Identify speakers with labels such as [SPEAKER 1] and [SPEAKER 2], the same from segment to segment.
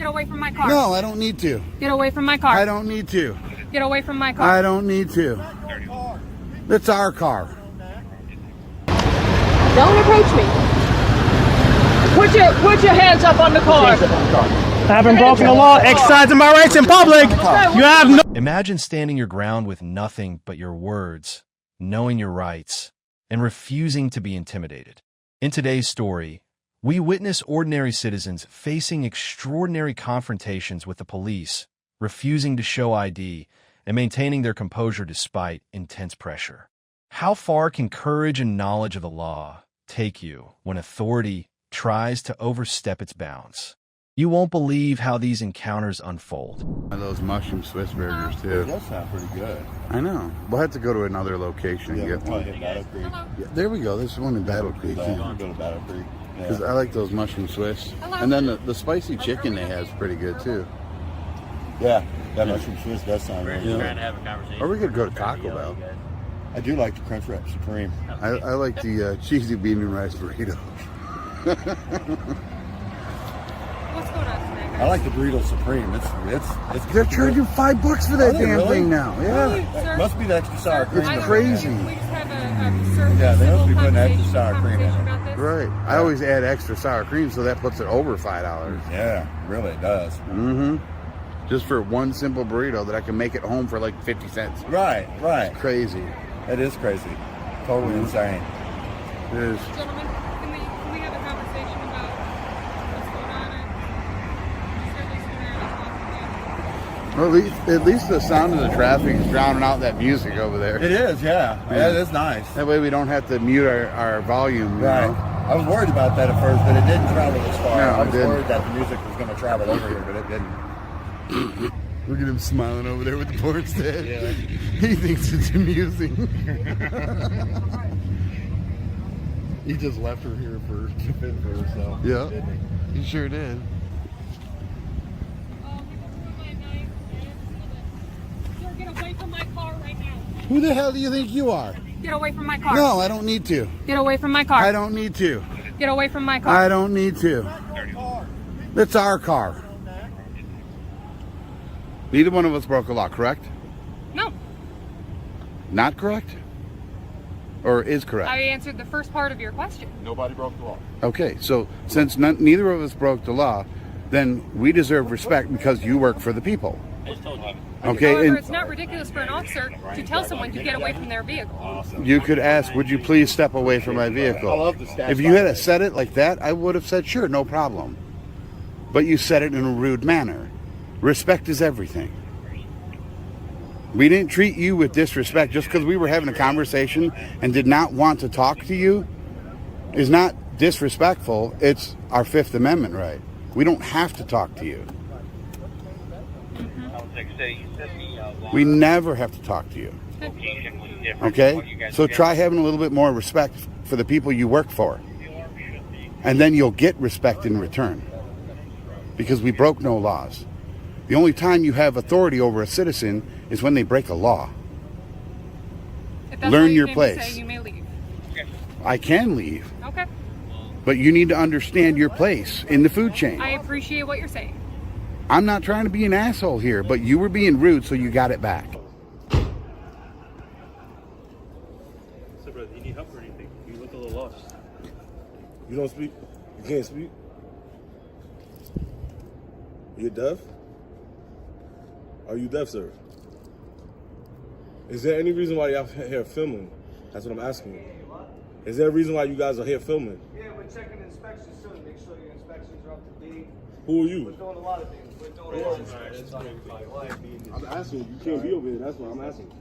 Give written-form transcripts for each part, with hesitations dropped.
[SPEAKER 1] away from my car.
[SPEAKER 2] No, I don't need to.
[SPEAKER 1] Get away from my car.
[SPEAKER 2] I don't need to.
[SPEAKER 1] Get away from my car.
[SPEAKER 2] I don't need to. It's our car.
[SPEAKER 1] Don't approach me. Put your hands up on the car.
[SPEAKER 3] I haven't broken the law, exercising my rights in public. You have no.
[SPEAKER 4] Imagine standing your ground with nothing but your words, knowing your rights, and refusing to be intimidated. In today's story, we witness ordinary citizens facing extraordinary confrontations with the police, refusing to show ID, and maintaining their composure despite intense pressure. How far can courage and knowledge of the law take you when authority tries to overstep its bounds? You won't believe how these encounters unfold.
[SPEAKER 2] Those mushroom Swiss burgers too.
[SPEAKER 5] That sounds pretty good.
[SPEAKER 2] I know. We'll have to go to another location and get one. Yeah, there we go. There's one in Battle Creek.
[SPEAKER 5] Go to Battle Creek.
[SPEAKER 2] Because I like those mushroom Swiss. And then the spicy chicken they have is pretty good too.
[SPEAKER 5] Yeah, that mushroom Swiss does sound really good.
[SPEAKER 6] Trying to have a conversation.
[SPEAKER 2] Or we could go to Taco Bell.
[SPEAKER 5] I do like the Crunch Wrap Supreme.
[SPEAKER 2] I like the cheesy bean and rice burrito.
[SPEAKER 1] What's going on today, guys?
[SPEAKER 5] I like the Burrito Supreme. It's
[SPEAKER 2] They're charging $5 for that damn
[SPEAKER 5] really?
[SPEAKER 2] thing now. Yeah.
[SPEAKER 1] Sir?
[SPEAKER 5] Must be the extra sour cream.
[SPEAKER 2] It's
[SPEAKER 1] I don't know.
[SPEAKER 2] crazy.
[SPEAKER 1] We just have a
[SPEAKER 5] Yeah, they must be putting extra
[SPEAKER 1] conversation
[SPEAKER 5] sour cream in it.
[SPEAKER 1] about this.
[SPEAKER 2] Right. I always add extra sour cream, so that puts it over $5.
[SPEAKER 5] Yeah, really it does.
[SPEAKER 2] Mm-hmm. Just for one simple burrito that I can make at home for like 50 cents.
[SPEAKER 5] Right.
[SPEAKER 2] Crazy.
[SPEAKER 5] It is crazy. Totally insane.
[SPEAKER 2] It is.
[SPEAKER 1] Gentlemen, can we have a conversation about what's going on?
[SPEAKER 2] Well, at least the sound of the traffic is drowning out that music over there.
[SPEAKER 5] It is, yeah. Yeah, it is nice.
[SPEAKER 2] That way we don't have to mute our volume.
[SPEAKER 5] Right.
[SPEAKER 2] You know?
[SPEAKER 5] I was worried about that at first, but it didn't travel this far.
[SPEAKER 2] No,
[SPEAKER 5] I
[SPEAKER 2] it
[SPEAKER 5] was
[SPEAKER 2] didn't.
[SPEAKER 5] worried that the music was going to travel over here, but it didn't.
[SPEAKER 2] Look at him smiling over there with the porn stand. Yeah. He thinks it's amusing. He just left her here to fend for herself. Yeah, he sure did.
[SPEAKER 1] Sir, get away from my car right now.
[SPEAKER 2] Who the hell do you think you are?
[SPEAKER 1] Get away from my car.
[SPEAKER 2] No, I don't need to.
[SPEAKER 1] Get away from my car.
[SPEAKER 2] I don't need to.
[SPEAKER 1] Get away from my car.
[SPEAKER 2] I don't need to. It's our car. Neither one of us broke a law, correct?
[SPEAKER 1] No.
[SPEAKER 2] Not correct? Or is correct?
[SPEAKER 1] I answered the first part of your question.
[SPEAKER 5] Nobody broke the law.
[SPEAKER 2] Okay, so since neither of us broke the law, then we deserve respect because you work for the people. Okay,
[SPEAKER 1] However,
[SPEAKER 2] and
[SPEAKER 1] it's not ridiculous for an officer to tell someone to get away from their vehicle.
[SPEAKER 2] you could ask, would you please step away from my vehicle?
[SPEAKER 5] I love the stats.
[SPEAKER 2] If you had said it like that, I would have said, sure, no problem. But you said it in a rude manner. Respect is everything. We didn't treat you with disrespect just because we were having a conversation and did not want to talk to you is not disrespectful. It's our Fifth Amendment right. We don't have to talk to you. We never have to talk to you. Okay? So try having a little bit more respect for the people you work for. And then you'll get respect in return. Because we broke no laws. The only time you have authority over a citizen is when they break a law.
[SPEAKER 1] If that's
[SPEAKER 2] Learn
[SPEAKER 1] all you
[SPEAKER 2] your
[SPEAKER 1] came to
[SPEAKER 2] place.
[SPEAKER 1] say, you may leave.
[SPEAKER 2] I can leave,
[SPEAKER 1] Okay.
[SPEAKER 2] but you need to understand your place in the food chain.
[SPEAKER 1] I appreciate what you're saying.
[SPEAKER 2] I'm not trying to be an asshole here, but you were being rude, so you got it back.
[SPEAKER 3] So, brother, you need help or anything? You look a little lost.
[SPEAKER 7] You don't speak? You can't speak? You're deaf? Are you deaf, sir? Is there any reason why y'all here filming? That's what I'm asking you. Is there a reason why you guys are here filming?
[SPEAKER 8] Yeah, we're checking inspections too to make sure your inspections are up to date.
[SPEAKER 7] Who are you?
[SPEAKER 8] We're doing a lot of things. We're doing a lot of inspections on everybody.
[SPEAKER 7] I'm asking you. You can't be over here. That's what I'm asking.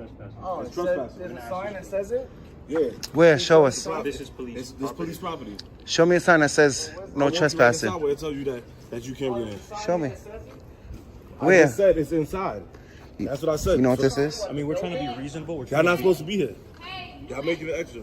[SPEAKER 8] Oh,
[SPEAKER 7] It's
[SPEAKER 8] it says,
[SPEAKER 7] trespassing.
[SPEAKER 8] there's a sign that says it?
[SPEAKER 7] Yeah.
[SPEAKER 9] Where? Show us.
[SPEAKER 3] This is police.
[SPEAKER 7] This police property.
[SPEAKER 9] Show me a sign that says no trespassing.
[SPEAKER 7] Where it tells you that you can't get in.
[SPEAKER 9] Show me.
[SPEAKER 7] I
[SPEAKER 9] Where?
[SPEAKER 7] just said it's inside. That's what I said.
[SPEAKER 9] You know what this is?
[SPEAKER 3] I mean, we're trying to be reasonable.
[SPEAKER 7] Y'all not supposed to be here. Y'all making it extra.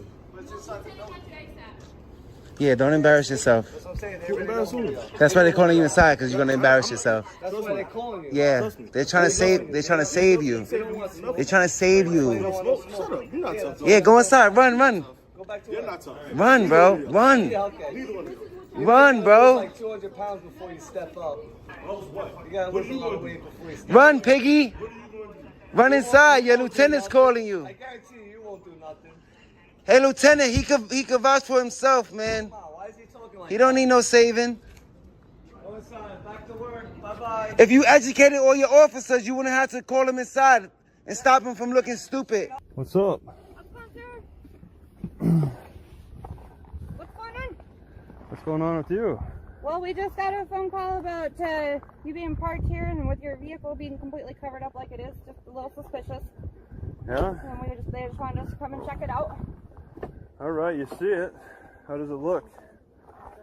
[SPEAKER 9] Yeah, don't embarrass yourself.
[SPEAKER 8] That's what I'm saying.
[SPEAKER 7] You're embarrassing.
[SPEAKER 9] That's why they're calling you inside, because you're gonna embarrass yourself.
[SPEAKER 8] That's why they're calling you.
[SPEAKER 9] Yeah, they're trying to save. They're trying to save you. They're trying to save you.
[SPEAKER 7] Shut up. You're not tough.
[SPEAKER 9] Yeah, go inside. Run, run,
[SPEAKER 8] Go back to
[SPEAKER 7] You're
[SPEAKER 8] work.
[SPEAKER 7] not tough.
[SPEAKER 9] run, bro. Run,
[SPEAKER 8] Yeah, okay.
[SPEAKER 9] run, bro.
[SPEAKER 8] Like 200 pounds before you step up.
[SPEAKER 7] I was what?
[SPEAKER 8] gotta lose a lot of weight before you start.
[SPEAKER 9] Run, Piggy. Run inside. Your lieutenant's calling you.
[SPEAKER 8] I guarantee you won't do nothing.
[SPEAKER 9] Hey, Lieutenant, he could vouch for himself, man.
[SPEAKER 8] Wow, why is he talking like
[SPEAKER 9] He don't need no saving.
[SPEAKER 8] Go inside, back to work, bye-bye.
[SPEAKER 9] If you educated all your officers, you wouldn't have to call them inside and stop them from looking stupid.
[SPEAKER 7] What's up?
[SPEAKER 1] What's going on?
[SPEAKER 7] What's going on with you?
[SPEAKER 1] Well, we just got a phone call about you being parked here and with your vehicle being completely covered up like it is. Just a little suspicious.
[SPEAKER 7] Yeah?
[SPEAKER 1] And they just wanted us to come and check it out.
[SPEAKER 7] All right, you see it. How does it look?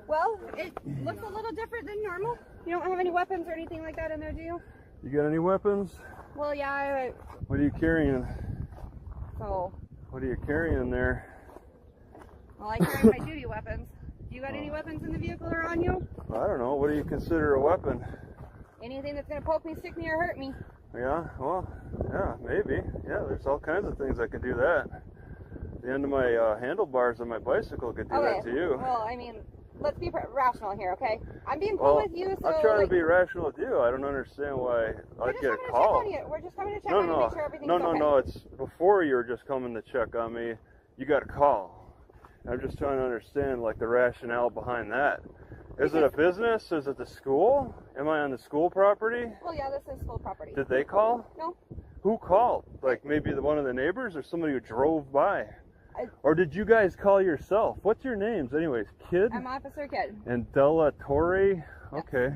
[SPEAKER 1] Well, it looks a little different than normal. You don't have any weapons or anything like that in there, do you?
[SPEAKER 7] You got any weapons?
[SPEAKER 1] Well, yeah,
[SPEAKER 7] What are you carrying?
[SPEAKER 1] so,
[SPEAKER 7] What are you carrying there?
[SPEAKER 1] well, I carry my duty weapons. Do you got any weapons in the vehicle or on you?
[SPEAKER 7] I don't know. What do you consider a weapon?
[SPEAKER 1] Anything that's going to poke me, stick me, or hurt me?
[SPEAKER 7] Yeah, well, yeah, maybe. Yeah, there's all kinds of things that could do that. The end of my handlebars on my bicycle could do that to you.
[SPEAKER 1] Well, I mean, let's be rational here, okay? I'm being cool with you, so
[SPEAKER 7] I'm trying
[SPEAKER 1] like,
[SPEAKER 7] to be rational with you. I don't understand why I'd get a call.
[SPEAKER 1] We're just coming to check on you, make sure everything's okay.
[SPEAKER 7] No. It's before you were just coming to check on me. You got a call. I'm just trying to understand like the rationale behind that. Is it a business? Is it the school? Am I on the school property?
[SPEAKER 1] Well, yeah, this is school property.
[SPEAKER 7] Did they call?
[SPEAKER 1] No.
[SPEAKER 7] Who called? Like maybe one of the neighbors or somebody who drove by? Or did you guys call yourself? What's your names anyways? Kid?
[SPEAKER 1] I'm Officer Kid.
[SPEAKER 7] And Della Torre? Okay.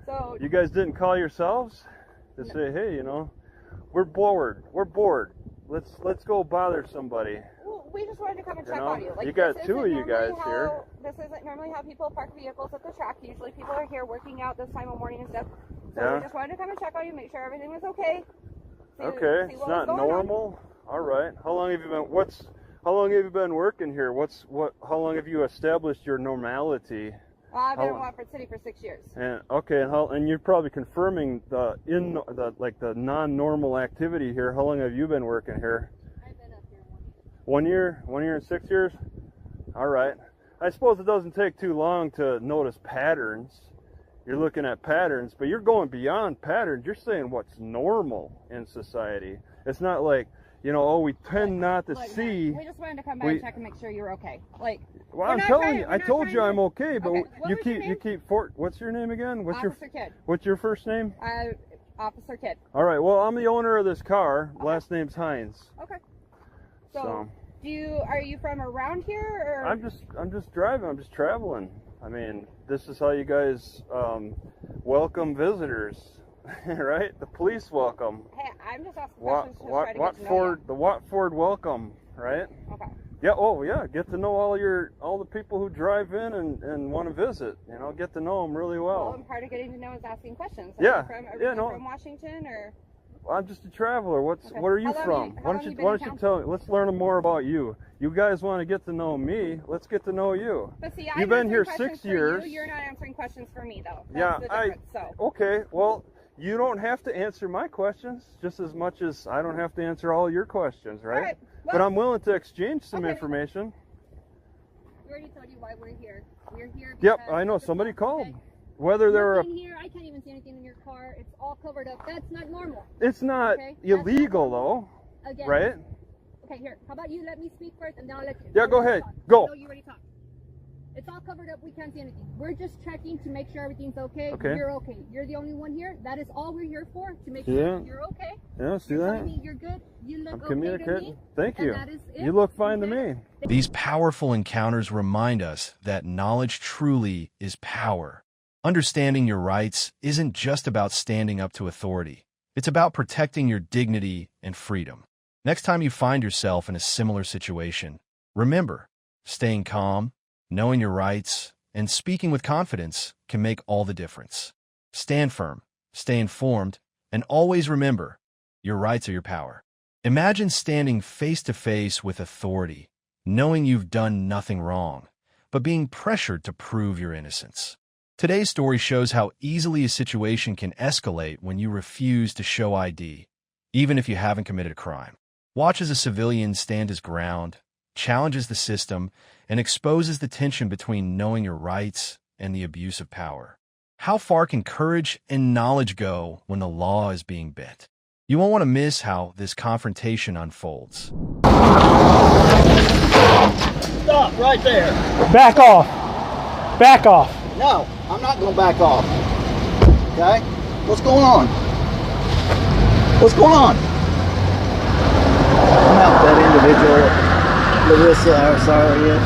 [SPEAKER 1] So
[SPEAKER 7] You guys didn't call yourselves to say, hey, you know, we're bored. Let's go bother somebody.
[SPEAKER 1] well, we just wanted to come and check
[SPEAKER 7] know,
[SPEAKER 1] on you. Like,
[SPEAKER 7] you got
[SPEAKER 1] this
[SPEAKER 7] two
[SPEAKER 1] isn't
[SPEAKER 7] of you guys
[SPEAKER 1] normally
[SPEAKER 7] here.
[SPEAKER 1] This isn't normally how people park vehicles at the track. Usually people are here working out this time of morning and stuff. So
[SPEAKER 7] Yeah.
[SPEAKER 1] we just wanted to come and check on you, make sure everything was okay.
[SPEAKER 7] Okay,
[SPEAKER 1] see
[SPEAKER 7] it's
[SPEAKER 1] what
[SPEAKER 7] not
[SPEAKER 1] was going on.
[SPEAKER 7] normal. All right. How long have you been working here? How long have you established your normality?
[SPEAKER 1] I've been in
[SPEAKER 7] How-
[SPEAKER 1] Watford City for 6 years.
[SPEAKER 7] And okay, and you're probably confirming the non-normal activity here. How long have you been working here?
[SPEAKER 1] I've been up here
[SPEAKER 7] 1 year. 1 year and 6 years. All right. I suppose it doesn't take too long to notice patterns. You're looking at patterns, but you're going beyond patterns. You're saying what's normal in society. It's not like, you know, oh, we tend not to see.
[SPEAKER 1] We just wanted to come by and check and make sure you were okay. Like,
[SPEAKER 7] Well,
[SPEAKER 1] we're
[SPEAKER 7] I'm
[SPEAKER 1] not
[SPEAKER 7] telling
[SPEAKER 1] trying-
[SPEAKER 7] you,
[SPEAKER 1] we're
[SPEAKER 7] I
[SPEAKER 1] not
[SPEAKER 7] told
[SPEAKER 1] trying
[SPEAKER 7] you
[SPEAKER 1] to-
[SPEAKER 7] I'm okay, but
[SPEAKER 1] Okay, what
[SPEAKER 7] you
[SPEAKER 1] was your
[SPEAKER 7] keep
[SPEAKER 1] name?
[SPEAKER 7] what's your name again?
[SPEAKER 1] Officer Kid.
[SPEAKER 7] What's your first name?
[SPEAKER 1] Officer Kid.
[SPEAKER 7] All right. Well, I'm the owner of this car. Last name's Hines.
[SPEAKER 1] Okay. So, are you from around here, or?
[SPEAKER 7] I'm just driving. I'm just traveling. I mean, this is how you guys welcome visitors, right? The police welcome.
[SPEAKER 1] Hey, I'm just asking questions to try to get to know
[SPEAKER 7] Watford, the Watford welcome, right?
[SPEAKER 1] you. Okay.
[SPEAKER 7] Yeah. Oh, yeah. Get to know all the people who drive in and want to visit. You know, get to know them really
[SPEAKER 1] Well,
[SPEAKER 7] well.
[SPEAKER 1] and part of getting to know is asking questions.
[SPEAKER 7] Yeah.
[SPEAKER 1] Are
[SPEAKER 7] Yeah,
[SPEAKER 1] you
[SPEAKER 7] no.
[SPEAKER 1] from Washington, or?
[SPEAKER 7] I'm just a traveler.
[SPEAKER 1] Okay.
[SPEAKER 7] Where are you
[SPEAKER 1] How long
[SPEAKER 7] from?
[SPEAKER 1] you- how
[SPEAKER 7] Why
[SPEAKER 1] long
[SPEAKER 7] don't
[SPEAKER 1] you
[SPEAKER 7] you
[SPEAKER 1] been
[SPEAKER 7] why
[SPEAKER 1] in
[SPEAKER 7] don't you
[SPEAKER 1] town?
[SPEAKER 7] tell me? Let's learn more about you. You guys want to get to know me. Let's get to know you.
[SPEAKER 1] But see,
[SPEAKER 7] You've
[SPEAKER 1] I'm
[SPEAKER 7] been here
[SPEAKER 1] answering questions
[SPEAKER 7] 6
[SPEAKER 1] for
[SPEAKER 7] years.
[SPEAKER 1] You're not answering questions for me, though.
[SPEAKER 7] Yeah,
[SPEAKER 1] That's the difference. So.
[SPEAKER 7] Okay, well, you don't have to answer my questions just as much as I don't have to answer all your questions, right?
[SPEAKER 1] All right.
[SPEAKER 7] But
[SPEAKER 1] Well-
[SPEAKER 7] I'm willing to exchange some
[SPEAKER 1] Okay.
[SPEAKER 7] information.
[SPEAKER 6] We already told you why we're here. We're here
[SPEAKER 7] Yep,
[SPEAKER 6] because
[SPEAKER 7] I know.
[SPEAKER 6] of the
[SPEAKER 7] Somebody
[SPEAKER 6] stuff,
[SPEAKER 7] called.
[SPEAKER 6] okay?
[SPEAKER 7] Whether they're
[SPEAKER 6] Nothing here, I can't even see anything in your car. It's all covered up. That's not normal.
[SPEAKER 7] it's not
[SPEAKER 6] Okay, that's not
[SPEAKER 7] illegal
[SPEAKER 6] normal.
[SPEAKER 7] though,
[SPEAKER 6] Again.
[SPEAKER 7] right?
[SPEAKER 6] Okay, here. How about you let me speak first and then I'll let you.
[SPEAKER 7] Yeah,
[SPEAKER 6] I'll
[SPEAKER 7] go
[SPEAKER 6] let you
[SPEAKER 7] ahead.
[SPEAKER 6] talk.
[SPEAKER 7] Go.
[SPEAKER 6] I know you already talked. It's all covered up. We can't see anything. We're just checking to make sure everything's okay.
[SPEAKER 7] Okay.
[SPEAKER 6] You're okay. You're the only one here. That is all we're here for, to make
[SPEAKER 7] Yeah.
[SPEAKER 6] sure you're okay.
[SPEAKER 7] Yeah, see
[SPEAKER 6] You're
[SPEAKER 7] that?
[SPEAKER 6] telling me you're good. You look
[SPEAKER 7] I'm
[SPEAKER 6] okay to
[SPEAKER 7] communicating.
[SPEAKER 6] me.
[SPEAKER 7] Thank
[SPEAKER 6] and
[SPEAKER 7] you.
[SPEAKER 6] that is it.
[SPEAKER 7] You look fine to
[SPEAKER 6] Okay?
[SPEAKER 7] me.
[SPEAKER 4] These powerful encounters remind us that knowledge truly is power. Understanding your rights isn't just about standing up to authority. It's about protecting your dignity and freedom. Next time you find yourself in a similar situation, remember, staying calm, knowing your rights, and speaking with confidence can make all the difference. Stand firm, stay informed, and always remember, your rights are your power. Imagine standing face to face with authority, knowing you've done nothing wrong, but being pressured to prove your innocence. Today's story shows how easily a situation can escalate when you refuse to show ID, even if you haven't committed a crime. Watch as a civilian stand his ground, challenges the system, and exposes the tension between knowing your rights and the abuse of power. How far can courage and knowledge go when the law is being bent? You won't want to miss how this confrontation unfolds.
[SPEAKER 10] Stop right there.
[SPEAKER 3] Back off. Back off.
[SPEAKER 10] No, I'm not going to back off. Okay? What's going on? What's going on? I'm out with that individual, Larissa, sorry,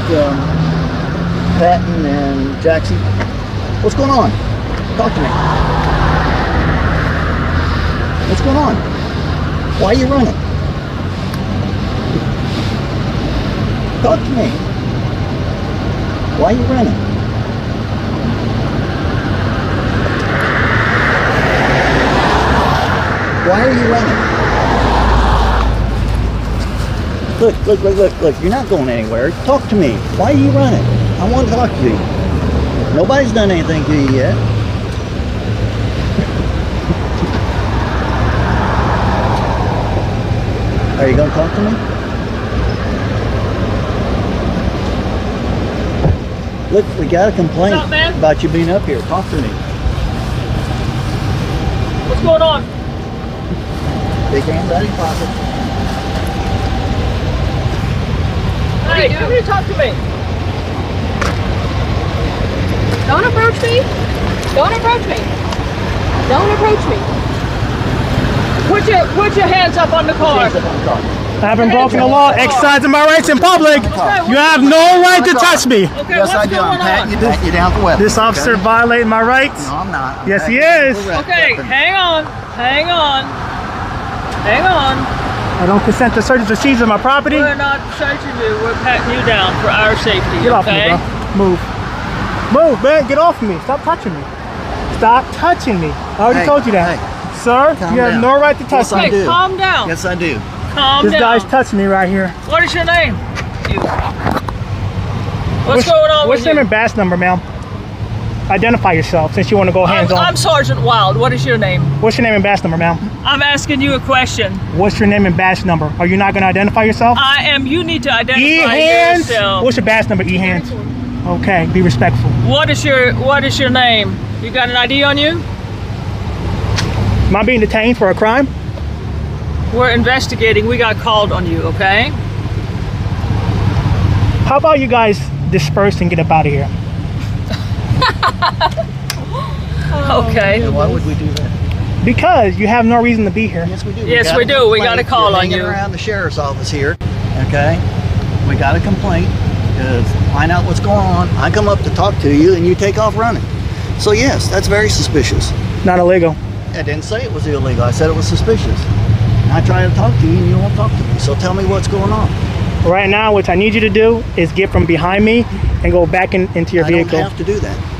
[SPEAKER 10] Patton and Jackson. What's going on? Talk to me. What's going on? Why are you running? Talk to me. Why are you running? Why are you running? Look. You're not going anywhere. Talk to me. Why are you running? I want to talk to you. Nobody's done anything to you yet. Are you going to talk to me? Look, we got a complaint about you being up here. Talk to me.
[SPEAKER 11] What's going on?
[SPEAKER 10] Big hands out of your pocket.
[SPEAKER 11] Hey, come here, talk to me.
[SPEAKER 6] Don't approach me. Don't approach me. Don't approach me.
[SPEAKER 11] Put your hands up on the car.
[SPEAKER 10] Hands up on the car.
[SPEAKER 3] I haven't broken the law, exercising my rights in public. You have no right to touch me.
[SPEAKER 11] Okay,
[SPEAKER 10] Yes, I do. I'm patting you down for weapons.
[SPEAKER 3] This officer violated my rights.
[SPEAKER 10] No, I'm not. I'm
[SPEAKER 3] Yes, he
[SPEAKER 10] patting you
[SPEAKER 3] is.
[SPEAKER 10] for
[SPEAKER 11] Okay,
[SPEAKER 10] weapons.
[SPEAKER 11] hang on.
[SPEAKER 3] I don't consent to search or seizure of my property.
[SPEAKER 11] We're not searching you. We're patting you down for our safety.
[SPEAKER 3] Get off me,
[SPEAKER 11] okay?
[SPEAKER 3] bro. Move, man. Get off of me. Stop touching me. Stop touching me. I already
[SPEAKER 10] Hey,
[SPEAKER 3] told you that.
[SPEAKER 10] hey.
[SPEAKER 3] Sir,
[SPEAKER 10] Calm
[SPEAKER 3] you have
[SPEAKER 10] down.
[SPEAKER 3] no right to touch
[SPEAKER 10] Yes, I
[SPEAKER 3] me.
[SPEAKER 11] Okay,
[SPEAKER 10] do.
[SPEAKER 11] calm down.
[SPEAKER 10] Yes, I do.
[SPEAKER 11] Calm
[SPEAKER 3] This
[SPEAKER 11] down.
[SPEAKER 3] guy's touching me right here.
[SPEAKER 11] What is your name? What's going on
[SPEAKER 3] What's
[SPEAKER 11] with
[SPEAKER 3] your name
[SPEAKER 11] you?
[SPEAKER 3] and badge number, ma'am? Identify yourself since you want to go hands on.
[SPEAKER 11] I'm Sergeant Wild. What is your name?
[SPEAKER 3] What's your name and badge number, ma'am?
[SPEAKER 11] I'm asking you a question.
[SPEAKER 3] What's your name and badge number? Are you not going to identify yourself?
[SPEAKER 11] I am. You need to identify
[SPEAKER 3] E-hands.
[SPEAKER 11] yourself.
[SPEAKER 3] What's your badge number? E-hands. Okay, be respectful.
[SPEAKER 11] What is your name? You got an ID on you?
[SPEAKER 3] Am I being detained for a crime?
[SPEAKER 11] We're investigating. We got called on you, okay?
[SPEAKER 3] How about you guys disperse and get up out of here?
[SPEAKER 11] Okay.
[SPEAKER 10] And why would we do that?
[SPEAKER 3] Because you have no reason to be here.
[SPEAKER 10] Yes, we do.
[SPEAKER 11] Yes,
[SPEAKER 10] got
[SPEAKER 11] we
[SPEAKER 10] a
[SPEAKER 11] do. We
[SPEAKER 10] complaint.
[SPEAKER 11] got a call
[SPEAKER 10] You're
[SPEAKER 11] on
[SPEAKER 10] hanging
[SPEAKER 11] you.
[SPEAKER 10] around the sheriff's office here. Okay. We got a complaint. Find out what's going on. I come up to talk to you, and you take off running. So yes, that's very suspicious.
[SPEAKER 3] Not illegal.
[SPEAKER 10] I didn't say it was illegal. I said it was suspicious. And I try to talk to you, and you won't talk to me. So tell me what's going on.
[SPEAKER 3] Right now, what I need you to do is get from behind me and go back into your vehicle.
[SPEAKER 10] I don't have to do that.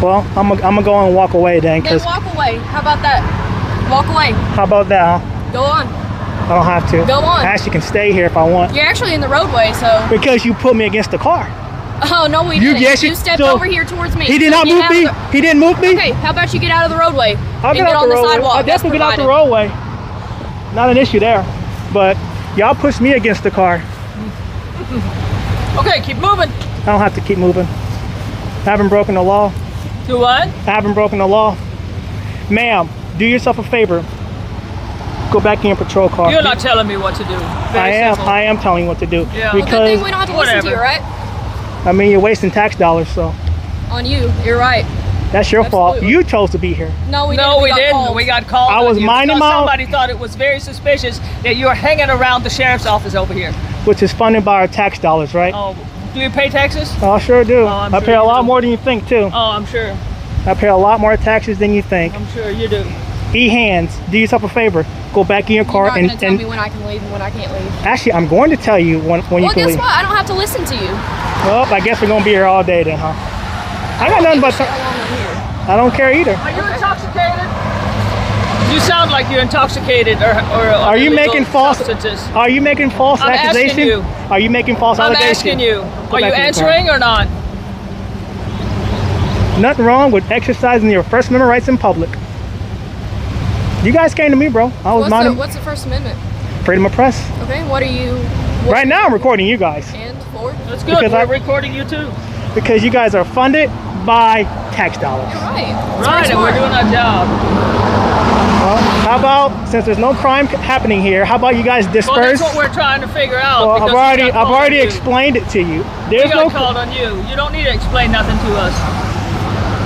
[SPEAKER 3] Well, I'm gonna go and walk away then,
[SPEAKER 6] Then
[SPEAKER 3] because
[SPEAKER 6] walk away. How about that? Walk away.
[SPEAKER 3] how about that, huh?
[SPEAKER 6] Go on.
[SPEAKER 3] I don't have to.
[SPEAKER 6] Go on.
[SPEAKER 3] I actually can stay here if I want.
[SPEAKER 6] You're actually in the roadway, so.
[SPEAKER 3] Because you put me against the car.
[SPEAKER 6] Oh, no, we
[SPEAKER 3] You-
[SPEAKER 6] didn't.
[SPEAKER 3] yes,
[SPEAKER 6] you
[SPEAKER 3] you-
[SPEAKER 6] stepped
[SPEAKER 3] so-
[SPEAKER 6] over here towards me.
[SPEAKER 3] He did
[SPEAKER 6] So
[SPEAKER 3] not
[SPEAKER 6] get
[SPEAKER 3] move
[SPEAKER 6] out of
[SPEAKER 3] me.
[SPEAKER 6] the-
[SPEAKER 3] He didn't move me.
[SPEAKER 6] Okay, how about you get out of the roadway
[SPEAKER 3] I'll
[SPEAKER 6] and
[SPEAKER 3] get
[SPEAKER 6] get
[SPEAKER 3] out
[SPEAKER 6] on
[SPEAKER 3] the
[SPEAKER 6] the
[SPEAKER 3] roadway.
[SPEAKER 6] sidewalk?
[SPEAKER 3] I'll
[SPEAKER 6] That's
[SPEAKER 3] definitely get out the
[SPEAKER 6] provided.
[SPEAKER 3] roadway. Not an issue there. But y'all pushed me against the car.
[SPEAKER 11] Okay, keep moving.
[SPEAKER 3] I don't have to keep moving. I haven't broken the law.
[SPEAKER 11] Do what?
[SPEAKER 3] I haven't broken the law. Ma'am, do yourself a favor. Go back in your patrol car.
[SPEAKER 11] You're not telling me what to do. Very simple.
[SPEAKER 3] I am telling you what to do.
[SPEAKER 11] Yeah.
[SPEAKER 6] Well, good
[SPEAKER 3] Because
[SPEAKER 6] thing we don't have to listen to you,
[SPEAKER 11] Whatever.
[SPEAKER 6] right?
[SPEAKER 3] I mean, you're wasting tax dollars, so
[SPEAKER 6] On you. You're right.
[SPEAKER 3] that's your fault.
[SPEAKER 6] Absolutely.
[SPEAKER 3] You chose to be here.
[SPEAKER 6] No, we
[SPEAKER 11] No, we
[SPEAKER 6] got
[SPEAKER 11] didn't.
[SPEAKER 6] called.
[SPEAKER 11] We got called.
[SPEAKER 3] I
[SPEAKER 11] on
[SPEAKER 3] was
[SPEAKER 11] you
[SPEAKER 3] minding
[SPEAKER 11] because
[SPEAKER 3] my own-
[SPEAKER 11] somebody thought it was very suspicious that you were hanging around the sheriff's office over here.
[SPEAKER 3] Which is funded by our tax dollars, right?
[SPEAKER 11] Oh, do you pay taxes?
[SPEAKER 3] Oh, I sure do.
[SPEAKER 11] Oh, I'm
[SPEAKER 3] I
[SPEAKER 11] sure
[SPEAKER 3] pay a
[SPEAKER 11] you
[SPEAKER 3] lot
[SPEAKER 11] do.
[SPEAKER 3] more than you think, too.
[SPEAKER 11] Oh, I'm sure.
[SPEAKER 3] I pay a lot more taxes than you think.
[SPEAKER 11] I'm sure you do.
[SPEAKER 3] E-hands, do yourself a favor. Go back in your
[SPEAKER 6] You're
[SPEAKER 3] car
[SPEAKER 6] not going to tell me
[SPEAKER 3] and
[SPEAKER 6] when I can leave and when I can't leave.
[SPEAKER 3] actually, I'm going to tell you when you
[SPEAKER 6] Well,
[SPEAKER 3] can
[SPEAKER 6] guess
[SPEAKER 3] leave.
[SPEAKER 6] what? I don't have to listen to you.
[SPEAKER 3] Well, I guess we're going to be here all day then, huh? I got nothing but...
[SPEAKER 6] How long I'm here.
[SPEAKER 3] I don't care either.
[SPEAKER 11] Are you intoxicated? You sound like you're intoxicated or
[SPEAKER 3] Are you
[SPEAKER 11] illegal
[SPEAKER 3] making false...
[SPEAKER 11] substances.
[SPEAKER 3] Are you making false
[SPEAKER 11] I'm asking
[SPEAKER 3] accusations?
[SPEAKER 11] you.
[SPEAKER 3] Are you making false
[SPEAKER 11] I'm
[SPEAKER 3] allegations?
[SPEAKER 11] asking you.
[SPEAKER 3] Go
[SPEAKER 11] Are you
[SPEAKER 3] back in your car.
[SPEAKER 11] answering or not?
[SPEAKER 3] Nothing wrong with exercising your First Amendment rights in public. You guys came to me, bro. I was minding
[SPEAKER 6] What's the First Amendment?
[SPEAKER 3] freedom of press.
[SPEAKER 6] Okay, what are you...
[SPEAKER 3] Right now, I'm recording you guys
[SPEAKER 6] And for?
[SPEAKER 11] That's good.
[SPEAKER 3] Because
[SPEAKER 11] We're
[SPEAKER 3] I-
[SPEAKER 11] recording you too.
[SPEAKER 3] because you guys are funded by tax dollars.
[SPEAKER 6] You're right.
[SPEAKER 11] Right, and we're doing our job.
[SPEAKER 3] Well, how about, since there's no crime happening here, how about you guys
[SPEAKER 11] Well,
[SPEAKER 3] disperse?
[SPEAKER 11] that's what we're trying to figure out.
[SPEAKER 3] Well,
[SPEAKER 11] because
[SPEAKER 3] I've already explained it to you.
[SPEAKER 11] We
[SPEAKER 3] There's
[SPEAKER 11] got
[SPEAKER 3] no.
[SPEAKER 11] called on you. You don't need to explain nothing to us.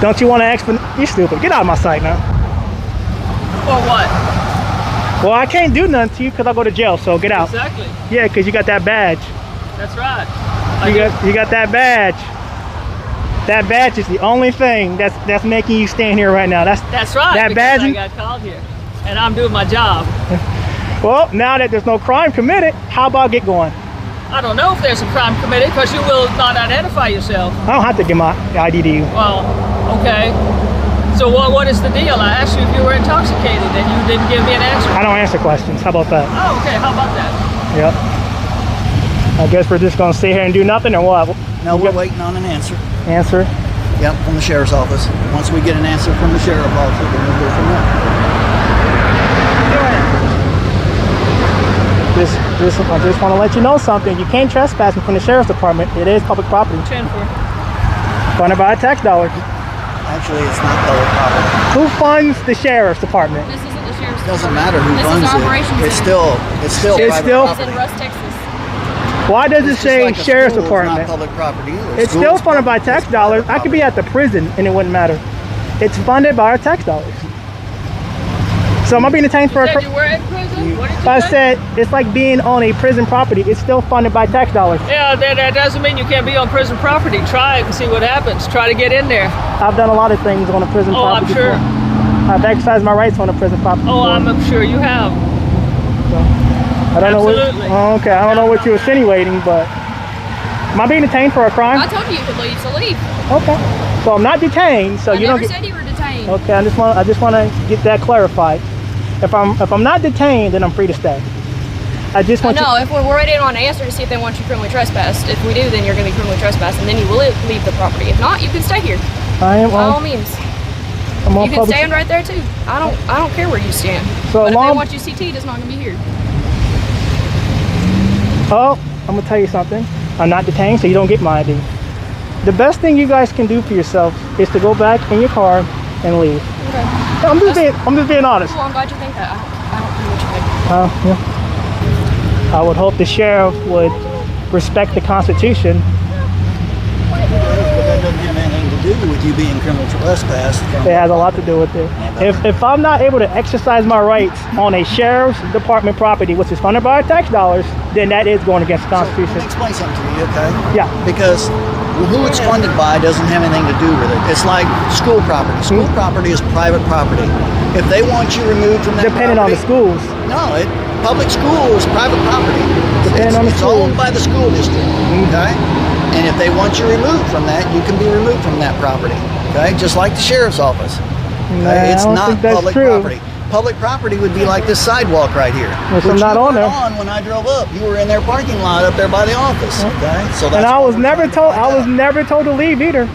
[SPEAKER 3] Don't you want to explain? You stupid. Get out of my sight now.
[SPEAKER 11] Or what?
[SPEAKER 3] Well, I can't do nothing to you because I'll go to jail. So get out.
[SPEAKER 11] Exactly.
[SPEAKER 3] Yeah, because you got that badge.
[SPEAKER 11] That's right.
[SPEAKER 3] You got that badge. That badge is the only thing that's making you stand here right now. That's
[SPEAKER 11] right.
[SPEAKER 3] That badge.
[SPEAKER 11] I got called here, and I'm doing my job.
[SPEAKER 3] Well, now that there's no crime committed, how about get going?
[SPEAKER 11] I don't know if there's a crime committed because you will not identify yourself.
[SPEAKER 3] I don't have to give my ID to you.
[SPEAKER 11] Well, okay. So what is the deal? I asked you if you were intoxicated, and you didn't give me an answer.
[SPEAKER 3] I don't answer questions. How about that?
[SPEAKER 11] Oh, okay. How about that?
[SPEAKER 3] Yep. I guess we're just gonna sit here and do nothing, or what?
[SPEAKER 10] No, we're waiting on an answer.
[SPEAKER 3] Answer?
[SPEAKER 10] Yep, from the sheriff's office. Once we get an answer from the sheriff's office, then we'll go from there.
[SPEAKER 3] I just want to let you know something. You can't trespass from the sheriff's department. It is public property.
[SPEAKER 11] 10-4.
[SPEAKER 3] Funded by tax dollars.
[SPEAKER 10] Actually, it's not public property.
[SPEAKER 3] Who funds the sheriff's department?
[SPEAKER 6] This isn't the sheriff's
[SPEAKER 10] It doesn't
[SPEAKER 6] department.
[SPEAKER 10] matter who
[SPEAKER 6] This
[SPEAKER 10] funds
[SPEAKER 6] is operations
[SPEAKER 10] it. It's
[SPEAKER 6] center.
[SPEAKER 10] still
[SPEAKER 3] It's
[SPEAKER 10] private
[SPEAKER 3] still-
[SPEAKER 6] It's
[SPEAKER 10] property.
[SPEAKER 6] in Russ, Texas.
[SPEAKER 3] Why does it
[SPEAKER 10] It's just
[SPEAKER 3] say
[SPEAKER 10] like a
[SPEAKER 3] sheriff's
[SPEAKER 10] school,
[SPEAKER 3] department?
[SPEAKER 10] It's not public property either.
[SPEAKER 3] It's
[SPEAKER 10] School
[SPEAKER 3] still
[SPEAKER 10] is
[SPEAKER 3] funded by
[SPEAKER 10] public-
[SPEAKER 3] tax
[SPEAKER 10] it's
[SPEAKER 3] dollars.
[SPEAKER 10] private
[SPEAKER 3] I could be at the prison and it wouldn't matter. It's funded by our tax dollars. So am I being detained for
[SPEAKER 11] You
[SPEAKER 3] a
[SPEAKER 11] said you were in prison? What did you
[SPEAKER 3] I
[SPEAKER 11] say?
[SPEAKER 3] said it's like being on a prison property. It's still funded by tax dollars.
[SPEAKER 11] Yeah, that doesn't mean you can't be on prison property. Try it and see what happens. Try to get in there.
[SPEAKER 3] I've done a lot of things on a prison
[SPEAKER 11] Oh, I'm
[SPEAKER 3] property
[SPEAKER 11] sure.
[SPEAKER 3] before. I've exercised my rights on a prison property
[SPEAKER 11] Oh,
[SPEAKER 3] before.
[SPEAKER 11] I'm sure you have.
[SPEAKER 3] I don't know
[SPEAKER 11] Absolutely.
[SPEAKER 3] what. Oh, okay, I don't know what you're insinuating, but am I being detained for a crime?
[SPEAKER 6] I told you you could leave, so leave.
[SPEAKER 3] Okay, so I'm not detained. So
[SPEAKER 6] I
[SPEAKER 3] you
[SPEAKER 6] never
[SPEAKER 3] don't get.
[SPEAKER 6] said you were detained.
[SPEAKER 3] Okay, I just want to get that clarified. If I'm not detained, then I'm free to stay. I just want
[SPEAKER 6] No, if we're waiting on an answer to see if they want you criminally trespassed. If we do, then you're going to be criminally trespassed, and then you will leave the property. If not, you can stay here.
[SPEAKER 3] I am
[SPEAKER 6] By all
[SPEAKER 3] on.
[SPEAKER 6] means.
[SPEAKER 3] I'm on
[SPEAKER 6] You can
[SPEAKER 3] public.
[SPEAKER 6] stand right there too. I don't care where you stand.
[SPEAKER 3] So
[SPEAKER 6] but if
[SPEAKER 3] long-
[SPEAKER 6] they want you CT, it's not going to be here.
[SPEAKER 3] Oh, I'm gonna tell you something. I'm not detained, so you don't get my ID. The best thing you guys can do for yourself is to go back in your car and leave.
[SPEAKER 6] Okay.
[SPEAKER 3] I'm just being honest.
[SPEAKER 6] Cool, I'm glad you think that. I don't care what you think.
[SPEAKER 3] Yeah. I would hope the sheriff would respect the Constitution.
[SPEAKER 10] But that doesn't have anything to do with you being criminal trespass.
[SPEAKER 3] It has a lot to do with it. If I'm not able to exercise my rights on a sheriff's department property, which is funded by our tax dollars, then that is going against the
[SPEAKER 10] Let me
[SPEAKER 3] Constitution.
[SPEAKER 10] explain something to you, okay?
[SPEAKER 3] Yeah.
[SPEAKER 10] Because who it's funded by doesn't have anything to do with it. It's like school property. School property is private property. If they want you removed from that
[SPEAKER 3] Depending on the
[SPEAKER 10] property-
[SPEAKER 3] schools.
[SPEAKER 10] No, public school is private property.
[SPEAKER 3] Depending on the
[SPEAKER 10] It's
[SPEAKER 3] school.
[SPEAKER 10] owned by the school district, okay? And if they want you removed from that, you can be removed from that property, okay? Just like the sheriff's office.
[SPEAKER 3] Nah,
[SPEAKER 10] Okay? It's
[SPEAKER 3] I don't
[SPEAKER 10] not
[SPEAKER 3] think that's
[SPEAKER 10] public
[SPEAKER 3] true.
[SPEAKER 10] property. Public property would be like this sidewalk right here.
[SPEAKER 3] Yes,
[SPEAKER 10] which
[SPEAKER 3] I'm not
[SPEAKER 10] you
[SPEAKER 3] on
[SPEAKER 10] weren't
[SPEAKER 3] there.
[SPEAKER 10] on when I drove up. You were in their parking lot up there by the office, okay? So that's
[SPEAKER 3] And I
[SPEAKER 10] what
[SPEAKER 3] was
[SPEAKER 10] we're
[SPEAKER 3] never
[SPEAKER 10] trying to
[SPEAKER 3] told.
[SPEAKER 10] find
[SPEAKER 3] I was
[SPEAKER 10] out.
[SPEAKER 3] never told to leave either.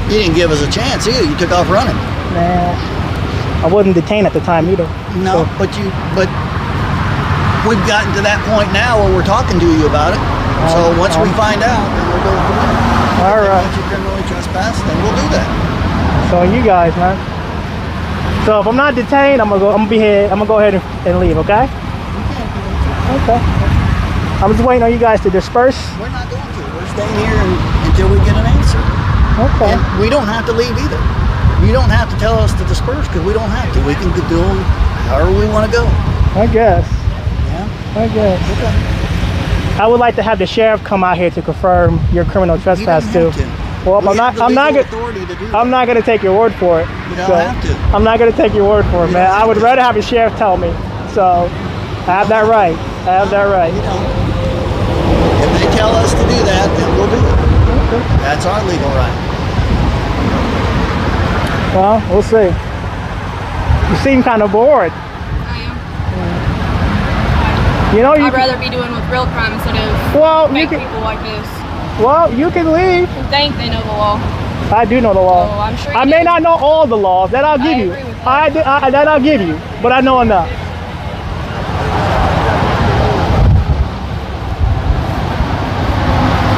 [SPEAKER 10] You didn't give us a chance either. You took off running.
[SPEAKER 3] Nah, I wasn't detained at the time either.
[SPEAKER 10] No, but we've gotten to that point now where we're talking to you about it. So once we find out, then we'll go from there.
[SPEAKER 3] All right.
[SPEAKER 10] Once you criminally trespass, then we'll do that.
[SPEAKER 3] So you guys, man. So if I'm not detained, I'm gonna go ahead and leave. Okay. Okay. I'm just waiting on you guys to disperse.
[SPEAKER 10] We're not going to. We're staying here until we get an answer.
[SPEAKER 3] Okay.
[SPEAKER 10] And we don't have to leave either. You don't have to tell us to disperse because we don't have to. We can do however we want to go.
[SPEAKER 3] I guess.
[SPEAKER 10] Yeah.
[SPEAKER 3] I guess.
[SPEAKER 10] Okay.
[SPEAKER 3] I would like to have the sheriff come out here to confirm your criminal trespass
[SPEAKER 10] You
[SPEAKER 3] too.
[SPEAKER 10] don't have to.
[SPEAKER 3] Well,
[SPEAKER 10] We
[SPEAKER 3] I'm
[SPEAKER 10] have
[SPEAKER 3] not.
[SPEAKER 10] the legal
[SPEAKER 3] gonna.
[SPEAKER 10] authority to do that.
[SPEAKER 3] I'm not gonna take your word for it.
[SPEAKER 10] You don't have to.
[SPEAKER 3] I'm not gonna take your word for it,
[SPEAKER 10] You
[SPEAKER 3] man.
[SPEAKER 10] don't have
[SPEAKER 3] I would
[SPEAKER 10] to.
[SPEAKER 3] rather have a sheriff tell me. So I have that right. I have that right.
[SPEAKER 10] You know, if they tell us to do that, then we'll do it. That's our legal right.
[SPEAKER 3] Well, we'll see. You seem kind of bored.
[SPEAKER 6] I am.
[SPEAKER 3] You know,
[SPEAKER 6] I'd rather be doing with real crime instead of
[SPEAKER 3] Well, you
[SPEAKER 6] fake
[SPEAKER 3] can-
[SPEAKER 6] people like this
[SPEAKER 3] Well, you can leave.
[SPEAKER 6] who think they know the law.
[SPEAKER 3] I do know the law.
[SPEAKER 6] Oh, I'm sure
[SPEAKER 3] I
[SPEAKER 6] you
[SPEAKER 3] may
[SPEAKER 6] do.
[SPEAKER 3] not know all the laws. That I'll give you.
[SPEAKER 6] agree with that.
[SPEAKER 3] That I'll give you. But I know enough.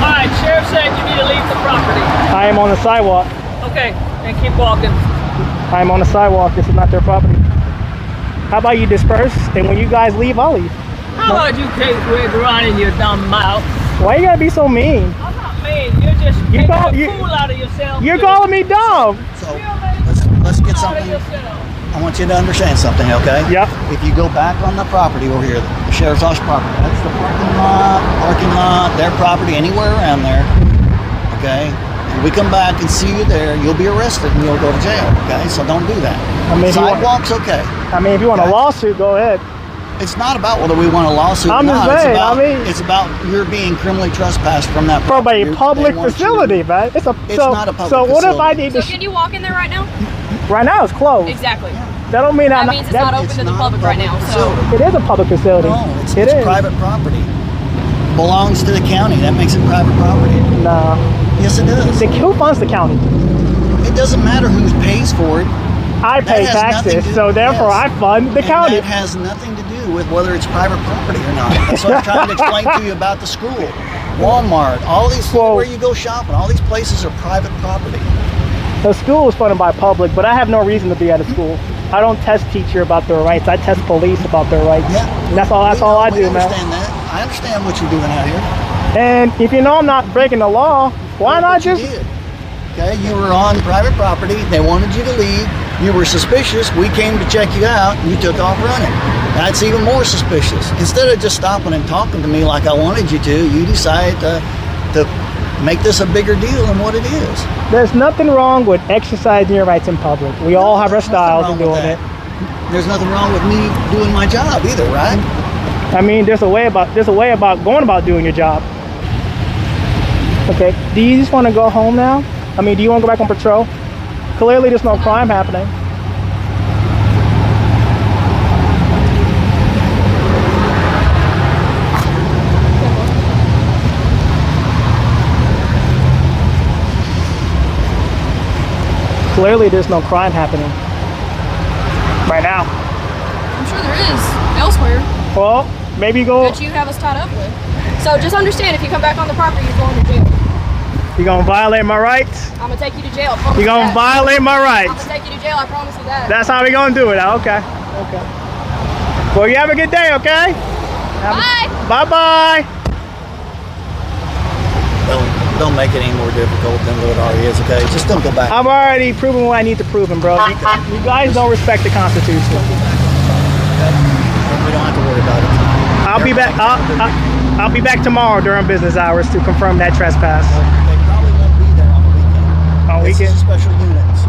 [SPEAKER 11] All right, sheriff said you need to leave the property.
[SPEAKER 3] I I am on the sidewalk.
[SPEAKER 11] Okay, and keep walking.
[SPEAKER 3] I am on the sidewalk. This is not their property. How about you disperse, and when you guys leave, I'll leave.
[SPEAKER 11] How about you take quit running your dumb mouth?
[SPEAKER 3] Why you gotta be so mean?
[SPEAKER 11] I'm not mean. You're just making a fool out of yourself.
[SPEAKER 3] You're calling me dumb.
[SPEAKER 10] So let's get something. I want you to understand something, okay?
[SPEAKER 3] Yep.
[SPEAKER 10] If you go back on the property over here, the sheriff's office property, that's the parking lot, their property, anywhere around there, okay? If we come back and see you there, you'll be arrested and you'll go to jail, okay? So don't do that.
[SPEAKER 3] I mean,
[SPEAKER 10] sidewalks, okay.
[SPEAKER 3] I mean, if you want a lawsuit, go ahead.
[SPEAKER 10] It's not about whether we want a lawsuit or not. It's about you're being criminally trespassed from that property.
[SPEAKER 3] From a public facility, man. It's
[SPEAKER 10] not a public
[SPEAKER 3] So what
[SPEAKER 10] facility.
[SPEAKER 3] if I need to...
[SPEAKER 6] So can you walk in there right now?
[SPEAKER 3] Right now it's closed.
[SPEAKER 6] Exactly.
[SPEAKER 3] That don't mean
[SPEAKER 6] that means it's not open to the public right now. So
[SPEAKER 3] it is a public facility.
[SPEAKER 10] No, it's private property. Belongs to the county. That makes it private property.
[SPEAKER 3] No.
[SPEAKER 10] Yes, it does.
[SPEAKER 3] Who funds the county?
[SPEAKER 10] It doesn't matter who pays for it.
[SPEAKER 3] I pay taxes, so therefore I fund the county.
[SPEAKER 10] That has nothing to do with whether it's private property or not. That's what I'm trying to explain to you about the school. Walmart, all these where you go shopping, all these places are private property.
[SPEAKER 3] The school is funded by public, but I have no reason to be at a school. I don't test teacher about their rights. I test police about their rights. Yeah, and that's all I do, man.
[SPEAKER 10] I understand what you're doing out here.
[SPEAKER 3] And if you know I'm not breaking the law, why not just...
[SPEAKER 10] Okay, you were on private property. They wanted you to leave. You were suspicious. We came to check you out. And you took off running. That's even more suspicious. Instead of just stopping and talking to me like I wanted you to, you decided to make this a bigger deal than what it is.
[SPEAKER 3] There's nothing wrong with exercising your rights in public. We all have our styles of doing it.
[SPEAKER 10] There's nothing wrong with me doing my job either, right?
[SPEAKER 3] I mean, there's a way about going about doing your job. Okay, do you just want to go home now? I mean, do you want to go back on patrol? Clearly there's no crime happening. Clearly there's no crime happening right now.
[SPEAKER 6] I'm sure there is elsewhere.
[SPEAKER 3] Well, maybe go...
[SPEAKER 6] That you have us tied up with. So just understand, if you come back on the property, you're going to jail.
[SPEAKER 3] You gonna violate my rights?
[SPEAKER 6] I'm gonna take you to jail.
[SPEAKER 3] You gonna violate my rights?
[SPEAKER 6] I'm gonna take you to jail, I promise you that.
[SPEAKER 3] That's how we gonna do it. Okay. Okay. Well, you have a good day, okay?
[SPEAKER 6] Bye.
[SPEAKER 3] Bye-bye.
[SPEAKER 10] Don't make it any more difficult than what it already is, okay? Just don't go back.
[SPEAKER 3] I've already proven what I need to prove, bro. You guys don't respect the Constitution.
[SPEAKER 10] We don't have to worry about it.
[SPEAKER 3] I'll be back. I'll be back tomorrow during business hours to confirm that trespass.
[SPEAKER 10] They probably won't be there on the weekend.
[SPEAKER 3] On weekend?
[SPEAKER 10] This is a special units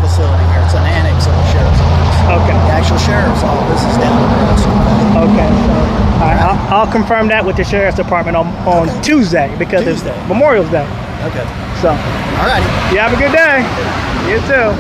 [SPEAKER 10] facility here. It's an annex of the sheriff's office.
[SPEAKER 3] Okay.
[SPEAKER 10] The actual sheriff's office is down the road.
[SPEAKER 3] Okay. So, all right. I'll confirm that with the sheriff's department on Tuesday because it's Memorial Day.
[SPEAKER 10] Okay.
[SPEAKER 3] So.
[SPEAKER 10] All righty.
[SPEAKER 3] You have a good day. You too.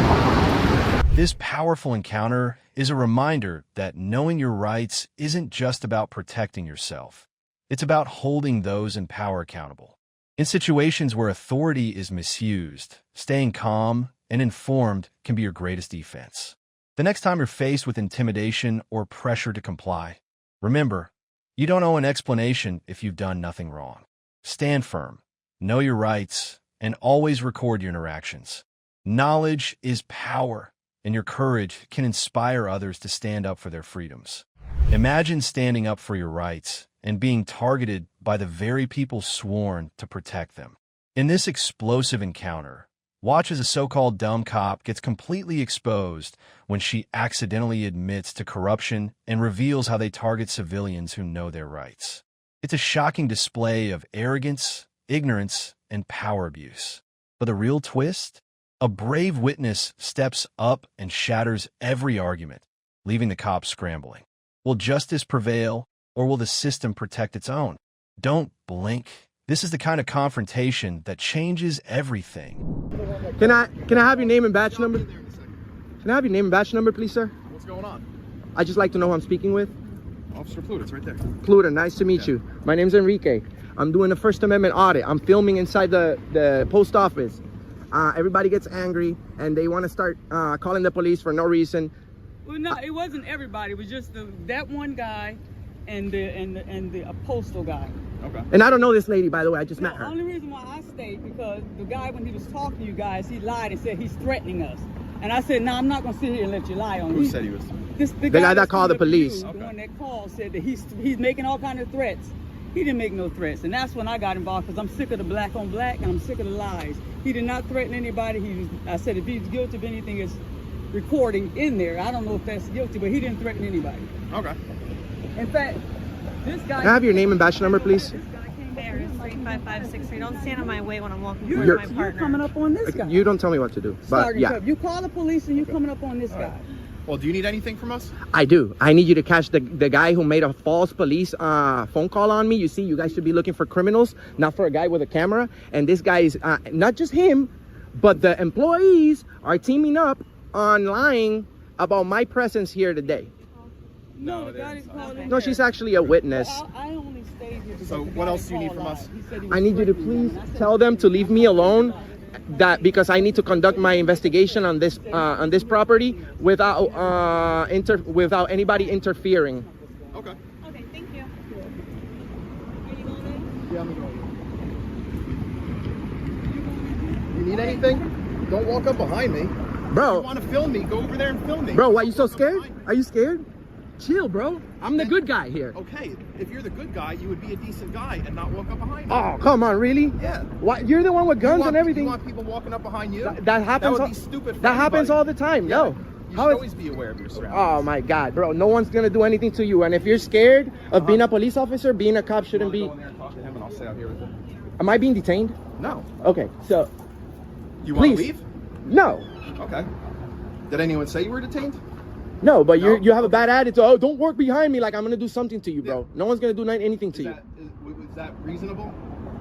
[SPEAKER 4] This powerful encounter is a reminder that knowing your rights isn't just about protecting yourself. It's about holding those in power accountable. In situations where authority is misused, staying calm and informed can be your greatest defense. The next time you're faced with intimidation or pressure to comply, remember, you don't owe an explanation if you've done nothing wrong. Stand firm, know your rights, and always record your interactions. Knowledge is power, and your courage can inspire others to stand up for their freedoms. Imagine standing up for your rights and being targeted by the very people sworn to protect them. In this explosive encounter, watch as a so-called dumb cop gets completely exposed when she accidentally admits to corruption and reveals how they target civilians who know their rights. It's a shocking display of arrogance, ignorance, and power abuse. But the real twist? A brave witness steps up and shatters every argument, leaving the cops scrambling. Will justice prevail, or will the system protect its own? Don't blink. This is the kind of confrontation that changes everything.
[SPEAKER 12] Can I have your name and badge number? Can I have your name and badge number, please, sir?
[SPEAKER 13] What's going on?
[SPEAKER 12] I'd just like to know who I'm speaking with.
[SPEAKER 13] Officer Plutar's right there.
[SPEAKER 12] Plutar, nice to meet you. My name's Enrique. I'm doing a First Amendment audit. I'm filming inside the post office. Everybody gets angry and they want to start calling the police for no reason.
[SPEAKER 14] Well, no, it wasn't everybody. It was just that one guy
[SPEAKER 13] and the postal guy.
[SPEAKER 12] Okay. And I don't know this lady, by the way. I just met her.
[SPEAKER 13] The only reason why I stayed because the guy, when he was talking to you guys, he lied and said he's threatening us. And I said, no, I'm not gonna sit here and let you lie on me.
[SPEAKER 12] Who said he was? The guy that called the police.
[SPEAKER 13] The one that called said that he's making all kind of threats. He didn't make no threats, and that's when I got involved because I'm sick of the black on black and I'm sick of the lies. He did not threaten anybody. I said if he's guilty of anything, it's recording in there. I don't know if that's guilty, but he didn't threaten anybody.
[SPEAKER 12] Okay.
[SPEAKER 13] In fact, this guy.
[SPEAKER 12] Can I have your name and badge number, please?
[SPEAKER 14] There is 35563. Don't stand in my way when I'm walking towards my partner.
[SPEAKER 13] You're coming up on this guy.
[SPEAKER 12] You don't tell me what to do, but yeah.
[SPEAKER 13] You call the police and you're coming up on this guy.
[SPEAKER 12] Well, do you need anything from us? I do. I need you to catch the guy who made a false police phone call on me. You see, you guys should be looking for criminals, not for a guy with a camera. And this guy is not just him, but the employees are teaming up on lying about my presence here today.
[SPEAKER 13] No, the guy didn't call in.
[SPEAKER 12] No, she's actually a witness.
[SPEAKER 13] I only stayed here.
[SPEAKER 12] So what else do you need from us? I need you to please tell them to leave me alone. That because I need to conduct my investigation on this property without without anybody interfering.
[SPEAKER 14] Okay, thank you.
[SPEAKER 12] Yeah, I'm going. You need anything? Don't walk up behind me. Bro. If you want to film me, go over there and film me. Bro, why are you so scared? Are you scared? Chill, bro. I'm the good guy here.
[SPEAKER 15] Okay, if you're the good guy, you would be a decent guy and not walk up behind me.
[SPEAKER 12] Oh, come on, really?
[SPEAKER 15] Yeah.
[SPEAKER 12] Why? You're the one with guns and everything.
[SPEAKER 15] You want people walking up behind you?
[SPEAKER 12] That happens.
[SPEAKER 15] That would be stupid for
[SPEAKER 12] that happens all the time.
[SPEAKER 15] Yeah.
[SPEAKER 12] Yo.
[SPEAKER 15] You should always be aware of your surroundings.
[SPEAKER 12] Oh my God, bro. No one's gonna do anything to you. And if you're scared of being a police officer, being a cop shouldn't be.
[SPEAKER 15] Go in there and talk to him and I'll stay out here with him.
[SPEAKER 12] Am I being detained?
[SPEAKER 15] No.
[SPEAKER 12] Okay, so.
[SPEAKER 15] You want to leave?
[SPEAKER 12] No.
[SPEAKER 15] Okay. Did anyone say you were detained?
[SPEAKER 12] No, but you have a bad attitude. Oh, don't work behind me like I'm gonna do something to you, bro. No one's gonna do anything to you.
[SPEAKER 15] Is that reasonable?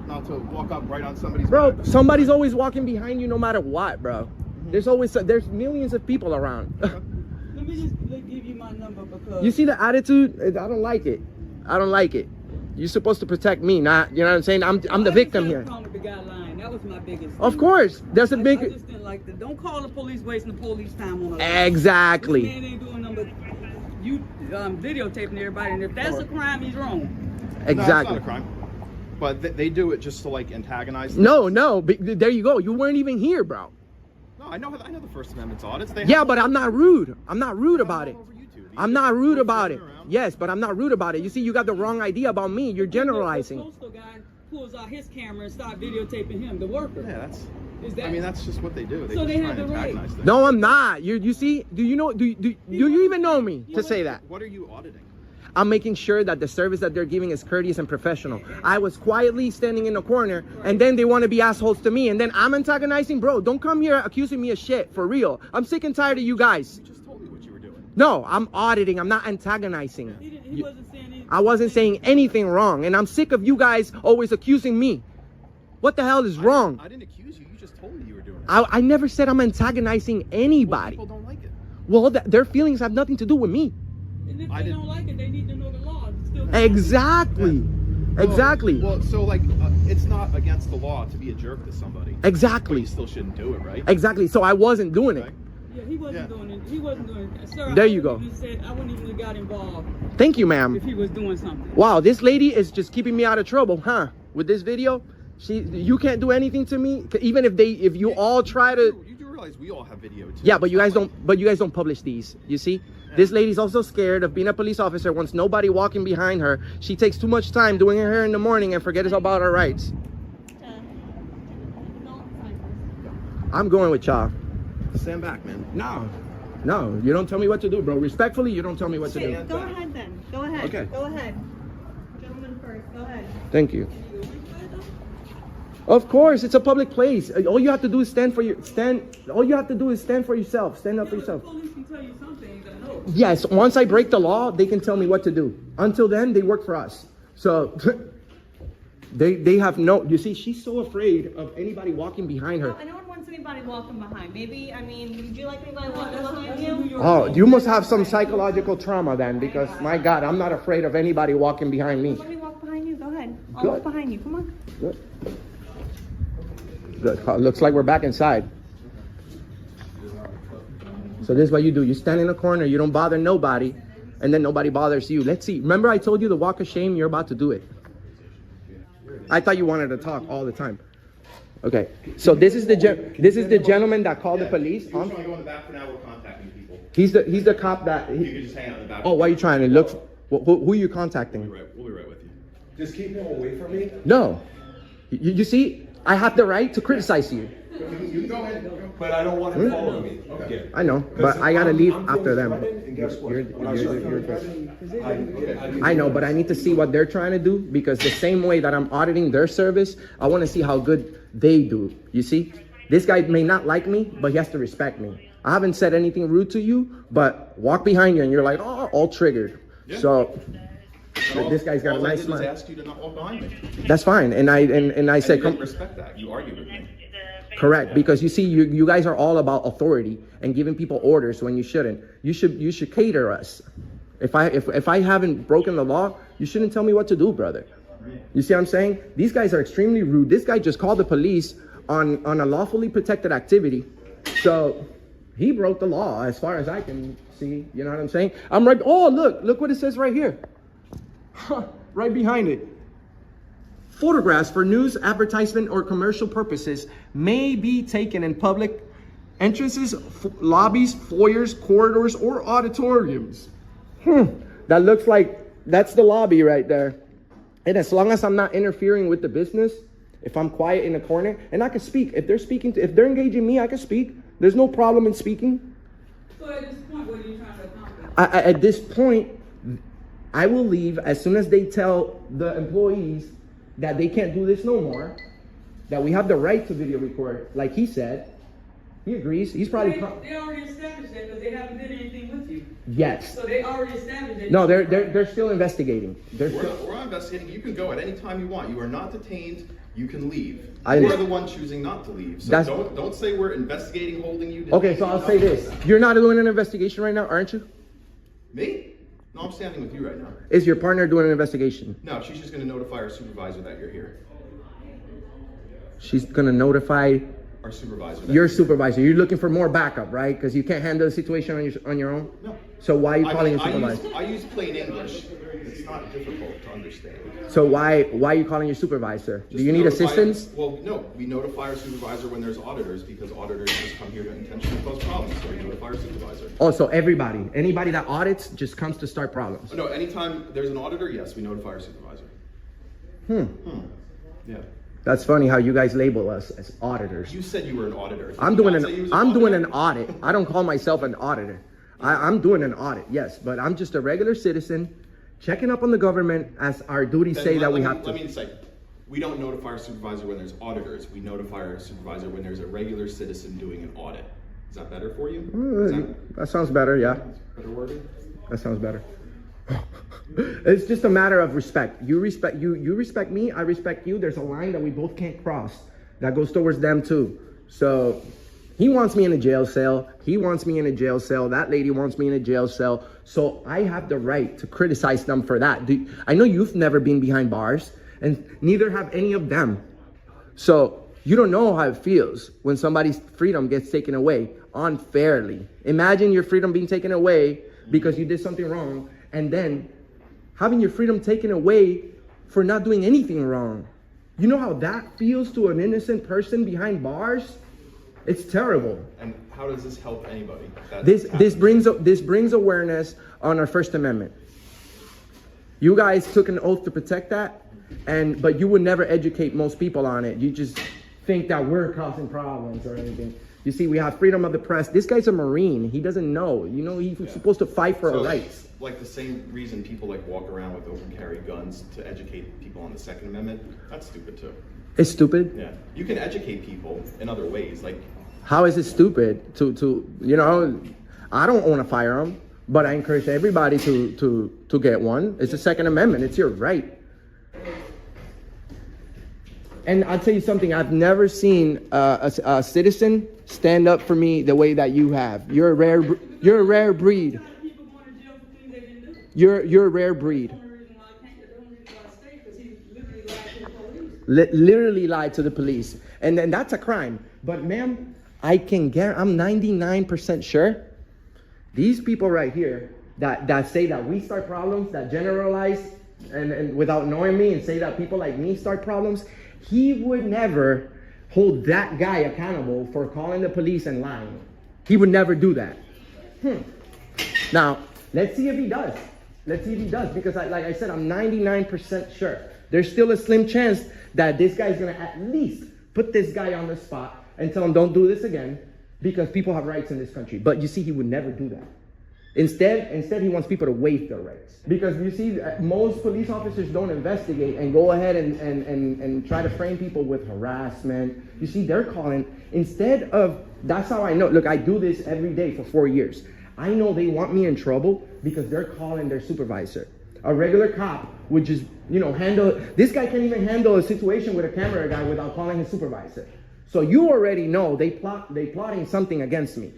[SPEAKER 15] Not to walk up right on somebody's
[SPEAKER 12] back? Somebody's always walking behind you no matter what, bro. There's millions of people around.
[SPEAKER 13] Let me just give you my number because
[SPEAKER 12] you see the attitude? I don't like it. I don't like it. You're supposed to protect me, not, you know what I'm saying? I'm the victim here.
[SPEAKER 13] With the guy lying. That was my biggest thing.
[SPEAKER 12] Of course, there's a big.
[SPEAKER 13] I just didn't like that. Don't call the police wasting the police time on us.
[SPEAKER 12] Exactly.
[SPEAKER 13] This man ain't doing nothing but you videotaping everybody, and if that's a crime, he's wrong.
[SPEAKER 12] Exactly.
[SPEAKER 15] No, it's not a crime. But they do it just to like antagonize them.
[SPEAKER 12] No. There you go. You weren't even here, bro.
[SPEAKER 15] No, I know the First Amendment's audits.
[SPEAKER 12] Yeah, but I'm not rude. I'm not rude about it. I'm not rude about it. Yes, but I'm not rude about it. You see, you got the wrong idea about me. You're generalizing.
[SPEAKER 13] The postal guy pulls out his camera and starts videotaping him, the worker.
[SPEAKER 15] Yeah, that's just what they do.
[SPEAKER 13] They have the right.
[SPEAKER 12] No, I'm not. You see, do you even know me to say that?
[SPEAKER 15] What are you auditing?
[SPEAKER 12] I'm making sure that the service that they're giving is courteous and professional. I was quietly standing in the corner, and then they want to be assholes to me, and then I'm antagonizing. Bro, don't come here accusing me of shit, for real. I'm sick and tired of you guys.
[SPEAKER 15] You just told me what you were doing.
[SPEAKER 12] No, I'm auditing. I'm not antagonizing.
[SPEAKER 13] He wasn't saying anything.
[SPEAKER 12] I wasn't saying anything wrong, and I'm sick of you guys always accusing me. What the hell is wrong?
[SPEAKER 15] I didn't accuse you. You just told me you were doing it.
[SPEAKER 12] I never said I'm antagonizing anybody.
[SPEAKER 15] Well, people don't like it.
[SPEAKER 12] Well, their feelings have nothing to do with me.
[SPEAKER 13] And if they don't like it, they need to know the law.
[SPEAKER 12] Exactly.
[SPEAKER 15] Yeah.
[SPEAKER 12] Exactly.
[SPEAKER 15] Well, so like, it's not against the law to be a jerk to somebody.
[SPEAKER 12] Exactly.
[SPEAKER 15] But you still shouldn't do it, right?
[SPEAKER 12] Exactly. So I wasn't doing it.
[SPEAKER 13] Yeah, he wasn't doing it. He wasn't doing it. Sir,
[SPEAKER 12] there you go.
[SPEAKER 13] I wouldn't even have got involved.
[SPEAKER 12] Thank you, ma'am.
[SPEAKER 13] If he was doing something.
[SPEAKER 12] Wow, this lady is just keeping me out of trouble, huh? With this video, you can't do anything to me, even if you all try to.
[SPEAKER 15] You do realize we all have video too.
[SPEAKER 12] Yeah, but you guys don't. But you guys don't publish these. You see. This lady's also scared of being a police officer, wants nobody walking behind her. She takes too much time doing her hair in the morning and forgets about her rights. I'm going with y'all.
[SPEAKER 15] Stand back, man.
[SPEAKER 12] No, you don't tell me what to do, bro. Respectfully, you don't tell me what to do.
[SPEAKER 14] Go ahead then. Go ahead.
[SPEAKER 12] Okay.
[SPEAKER 14] Go ahead. Gentlemen first. Go ahead.
[SPEAKER 12] Thank you. Of course, it's a public place. All you have to do is stand. All you have to do is stand for yourself. Stand up for yourself.
[SPEAKER 13] Police can tell you something.
[SPEAKER 12] Yes, once I break the law, they can tell me what to do. Until then, they work for us. So they have no. You see, she's so afraid of anybody walking behind her.
[SPEAKER 14] No one wants anybody walking behind. Maybe, I mean, would you like anybody walking behind you?
[SPEAKER 12] Oh, you must have some psychological trauma then, because my God, I'm not afraid of anybody walking behind me.
[SPEAKER 14] Let me walk behind you. Go ahead. I'll walk behind you. Come on.
[SPEAKER 12] Good. Looks like we're back inside. So this is what you do. You stand in a corner. You don't bother nobody. and then nobody bothers you. Let's see. Remember I told you the walk of shame? You're about to do it. I thought you wanted to talk all the time. Okay. So this is the gentleman that called the police.
[SPEAKER 15] If you just want to go in the back for now, we're contacting people.
[SPEAKER 12] He's the cop that.
[SPEAKER 15] You can just hang out in the back.
[SPEAKER 12] Oh, why are you trying to look? Who are you contacting?
[SPEAKER 15] We'll be right with you. Just keep him away from me.
[SPEAKER 12] No. You see, I have the right to criticize you.
[SPEAKER 15] You can go ahead, but I don't want him following me. Okay.
[SPEAKER 12] I know, but I gotta leave after them.
[SPEAKER 15] And guess what?
[SPEAKER 12] I know, but I need to see what they're trying to do, because the same way that I'm auditing their service, I want to see how good they do. You see, this guy may not like me, but he has to respect me. I haven't said anything rude to you, but walk behind you and you're like, oh, all triggered.
[SPEAKER 15] Yeah.
[SPEAKER 12] So this guy's got a nice smile.
[SPEAKER 15] I asked you to not walk behind me.
[SPEAKER 12] That's fine, and I said,
[SPEAKER 15] you didn't respect that. You argued with me.
[SPEAKER 12] Correct, because you see, you guys are all about authority and giving people orders when you shouldn't. You should cater us. If I haven't broken the law, you shouldn't tell me what to do, brother. You see what I'm saying? These guys are extremely rude. This guy just called the police on a lawfully protected activity, so he broke the law as far as I can see. You know what I'm saying? I'm right. Oh, look what it says right here, right behind it. Photographs for news, advertisement, or commercial purposes may be taken in public entrances, lobbies, foyers, corridors, or auditoriums. That looks like that's the lobby right there. And as long as I'm not interfering with the business, if I'm quiet in a corner, and I can speak. If they're engaging me, I can speak. There's no problem in speaking.
[SPEAKER 13] So at this point, what are you trying to accomplish?
[SPEAKER 12] At this point, I will leave as soon as they tell the employees that they can't do this no more, that we have the right to video record, like he said. He agrees. He's probably...
[SPEAKER 13] They already established that because they haven't did anything with you.
[SPEAKER 12] Yes.
[SPEAKER 13] So they already established that.
[SPEAKER 12] No, they're still investigating.
[SPEAKER 15] We're not investigating. You can go at any time you want. You are not detained. You can leave.
[SPEAKER 12] I
[SPEAKER 15] You're
[SPEAKER 12] understand.
[SPEAKER 15] the one choosing not to leave. So don't say we're investigating, holding you.
[SPEAKER 12] Okay, so I'll say this. You're not doing an investigation right now, aren't you?
[SPEAKER 15] Me? No, I'm standing with you right now.
[SPEAKER 12] Is your partner doing an investigation?
[SPEAKER 15] No, she's just going to notify our supervisor that you're here.
[SPEAKER 12] She's going to notify
[SPEAKER 15] Our supervisor.
[SPEAKER 12] your supervisor. You're looking for more backup, right? Because you can't handle the situation on your own?
[SPEAKER 15] No.
[SPEAKER 12] So why are you calling your supervisor?
[SPEAKER 15] I use plain English. It's not difficult to understand.
[SPEAKER 12] So why are you calling your supervisor? Do you need assistance?
[SPEAKER 15] Well, no. We notify our supervisor when there's auditors, because auditors just come here to intentionally cause problems. So we notify our supervisor.
[SPEAKER 12] Oh, so anybody that audits just comes to start problems?
[SPEAKER 15] No, anytime there's an auditor, yes, we notify our supervisor. Yeah.
[SPEAKER 12] That's funny how you guys label us as auditors.
[SPEAKER 15] You said you were an auditor.
[SPEAKER 12] I'm doing an audit. I don't call myself an auditor. I'm doing an audit, yes, but I'm just a regular citizen checking up on the government as our duties say that we have to.
[SPEAKER 15] Let me say, we don't notify our supervisor when there's auditors. We notify our supervisor when there's a regular citizen doing an audit. Is that better for you?
[SPEAKER 12] That sounds better, yeah.
[SPEAKER 15] Better worded?
[SPEAKER 12] That sounds better. It's just a matter of respect. You respect me, I respect you. There's a line that we both can't cross that goes towards them too. So he wants me in a jail cell. He wants me in a jail cell. That lady wants me in a jail cell. So I have the right to criticize them for that. I know you've never been behind bars, and neither have any of them. So you don't know how it feels when somebody's freedom gets taken away unfairly. Imagine your freedom being taken away because you did something wrong, and then having your freedom taken away for not doing anything wrong. You know how that feels to an innocent person behind bars? It's terrible.
[SPEAKER 15] And how does this help anybody?
[SPEAKER 12] This brings awareness on our First Amendment. You guys took an oath to protect that, but you would never educate most people on it. You just think that we're causing problems or anything. You see, we have freedom of the press. This guy's a Marine. He doesn't know. You know, he's supposed to fight for our rights.
[SPEAKER 15] Like the same reason people walk around with open carry guns to educate people on the Second Amendment. That's stupid too.
[SPEAKER 12] It's stupid?
[SPEAKER 15] Yeah. You can educate people in other ways. Like,
[SPEAKER 12] how is it stupid to you know, I don't own a firearm, but I encourage everybody to get one. It's the Second Amendment. It's your right. And I'll tell you something, I've never seen a citizen stand up for me the way that you have. You're a rare breed. You're a rare breed. Literally lied to the police. And then that's a crime. But ma'am, I can guarantee, I'm 99% sure these people right here that say that we start problems, that generalize and without knowing me and say that people like me start problems, he would never hold that guy accountable for calling the police and lying. He would never do that. Now, let's see if he does. Let's see if he does, because like I said, I'm 99% sure. There's still a slim chance that this guy's gonna at least put this guy on the spot and tell him don't do this again, because people have rights in this country. But you see, he would never do that. Instead he wants people to waive their rights. Because you see, most police officers don't investigate and go ahead and try to frame people with harassment. You see, they're calling, instead of, that's how I know. Look, I do this every day for 4 years. I know they want me in trouble because they're calling their supervisor. A regular cop would just, handle, this guy can't even handle a situation with a camera guy without calling his supervisor. So you already know they plotting something against me.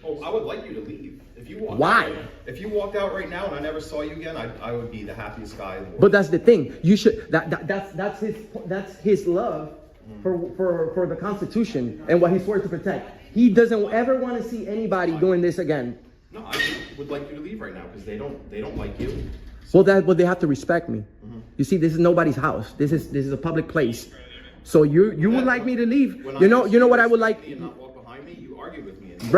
[SPEAKER 15] Oh, I would like you to leave. If you walked
[SPEAKER 12] Why?
[SPEAKER 15] Out, if you walked out right now and I never saw you again, I would be the happiest guy in the world.
[SPEAKER 12] But that's the thing. You should. That's his love for the Constitution and what he swore to protect. He doesn't ever want to see anybody doing this again.
[SPEAKER 15] No, I would like you to leave right now because they don't like you.
[SPEAKER 12] Well, they have to respect me. You see, this is nobody's house. This is a public place. So you would like me to leave? You know what I would like?
[SPEAKER 15] And not walk behind me. You argued with me. And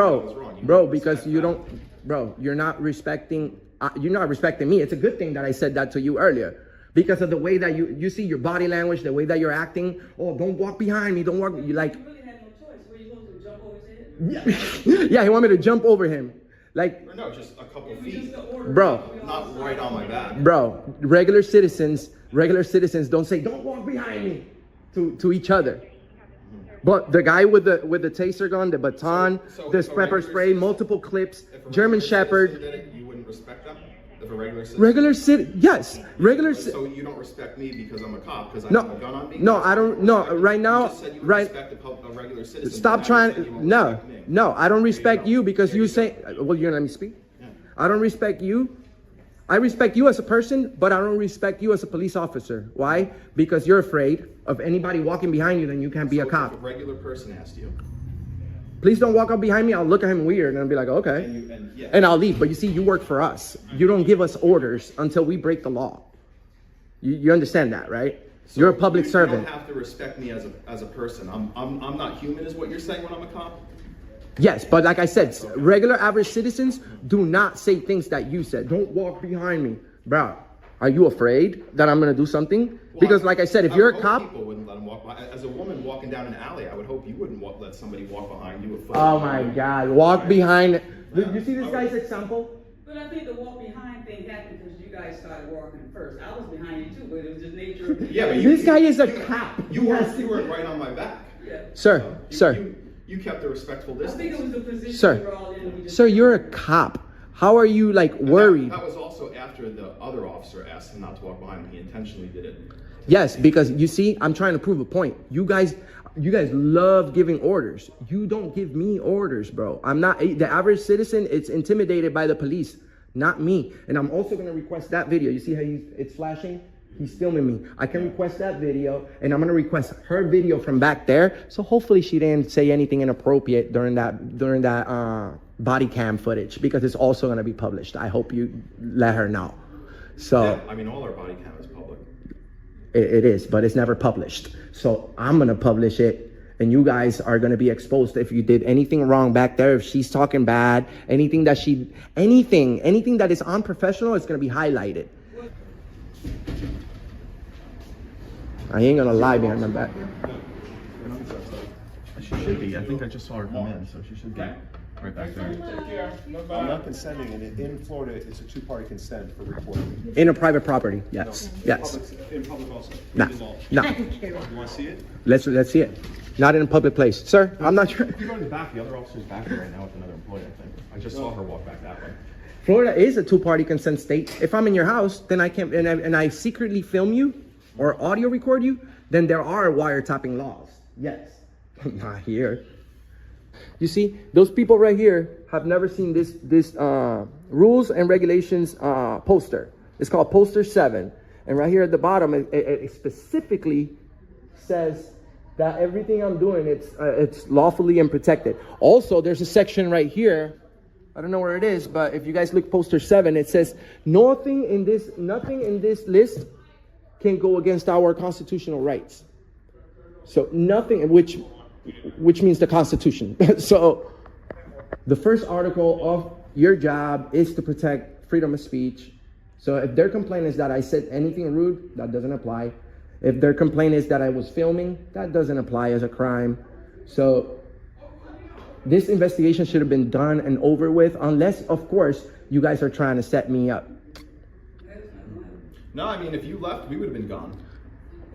[SPEAKER 12] Bro, because you don't. Bro, you're not respecting me. It's a good thing that I said that to you earlier. Because of the way that you see your body language, the way that you're acting. Oh, don't walk behind me. Don't walk. You like.
[SPEAKER 13] You really had no choice. Were you supposed to jump over his head?
[SPEAKER 12] Yeah, he wanted me to jump over him. Like.
[SPEAKER 15] Or no, just a couple feet.
[SPEAKER 12] Bro.
[SPEAKER 15] Not right on my back.
[SPEAKER 12] Bro, regular citizens don't say, don't walk behind me to each other. But the guy with the taser gun, the baton, the pepper spray, multiple clips, German Shepherd.
[SPEAKER 15] You wouldn't respect them? If a regular citizen?
[SPEAKER 12] Yes.
[SPEAKER 15] So you don't respect me because I'm a cop, because I
[SPEAKER 12] No,
[SPEAKER 15] have a gun on me?
[SPEAKER 12] no, I don't. No, right now,
[SPEAKER 15] You just said you respect a regular citizen.
[SPEAKER 12] Stop trying. No, I don't respect you because you say. Well, you're gonna let me speak. I don't respect you. I respect you as a person, but I don't respect you as a police officer. Why? Because you're afraid of anybody walking behind you, then you can't be a cop.
[SPEAKER 15] If a regular person asked you.
[SPEAKER 12] Please don't walk up behind me. I'll look at him weird and I'll be like, okay. And I'll leave. But you see, you work for us. You don't give us orders until we break the law. You understand that, right?
[SPEAKER 15] So
[SPEAKER 12] you're a public servant.
[SPEAKER 15] You don't have to respect me as a person. I'm not human is what you're saying when I'm a cop?
[SPEAKER 12] Yes, but like I said, regular average citizens do not say things that you said. Don't walk behind me. Bro, are you afraid that I'm going to do something? Because like I said, if you're a cop...
[SPEAKER 15] People wouldn't let them walk by. As a woman walking down an alley, I would hope you wouldn't let somebody walk behind you.
[SPEAKER 12] Oh my God, walk behind... You see this guy's example?
[SPEAKER 13] But I think the walk behind thing happened because you guys started walking first. I was behind you too, but it was just nature of the
[SPEAKER 15] Yeah, but
[SPEAKER 12] this guy is a cop.
[SPEAKER 15] You weren't right on my back.
[SPEAKER 13] Yeah.
[SPEAKER 12] Sir.
[SPEAKER 15] You kept a respectful distance.
[SPEAKER 13] I think it was the position
[SPEAKER 12] Sir,
[SPEAKER 13] we were all in.
[SPEAKER 12] Sir, you're a cop. How are you like worried?
[SPEAKER 15] That was also after the other officer asked him not to walk behind him. He intentionally did it.
[SPEAKER 12] Yes, because you see, I'm trying to prove a point. You guys love giving orders. You don't give me orders, bro. I'm not the average citizen. It's intimidated by the police, not me. And I'm also going to request that video. You see how it's flashing? He's filming me. I can request that video, and I'm going to request her video from back there. So hopefully she didn't say anything inappropriate during that body cam footage, because it's also going to be published. I hope you let her know. So
[SPEAKER 15] yeah, I mean, all our body cam is public.
[SPEAKER 12] It is, but it's never published. So I'm going to publish it, and you guys are going to be exposed if you did anything wrong back there. If she's talking bad, anything that is unprofessional, it's going to be highlighted. I ain't gonna lie behind my back.
[SPEAKER 15] She should be. I think I just saw her come in, so she should be right back there.
[SPEAKER 5] I'm not consenting, and in Florida, it's a two-party consent for recording.
[SPEAKER 12] In a private property, yes. Yes.
[SPEAKER 5] In public also.
[SPEAKER 12] No.
[SPEAKER 5] You want to see it?
[SPEAKER 12] Let's see it. Not in a public place, sir. I'm not sure.
[SPEAKER 15] If you go in the back, the other officer's back there right now with another employee. I think I just saw her walk back that way.
[SPEAKER 12] Florida is a two-party consent state. If I'm in your house, then I can and I secretly film you or audio record you, then there are wiretapping laws. Yes. Not here. You see, those people right here have never seen this rules and regulations poster. It's called poster 7. And right here at the bottom, it specifically says that everything I'm doing, it's lawfully and protected. Also, there's a section right here I don't know where it is, but if you guys look poster 7, it says nothing in this list can go against our constitutional rights. So nothing, which means the Constitution. So the first article of your job is to protect freedom of speech. So if their complaint is that I said anything rude, that doesn't apply. If their complaint is that I was filming, that doesn't apply as a crime. So this investigation should have been done and over with, unless, of course, you guys are trying to set me up.
[SPEAKER 15] No, I mean, if you left, we would have been gone.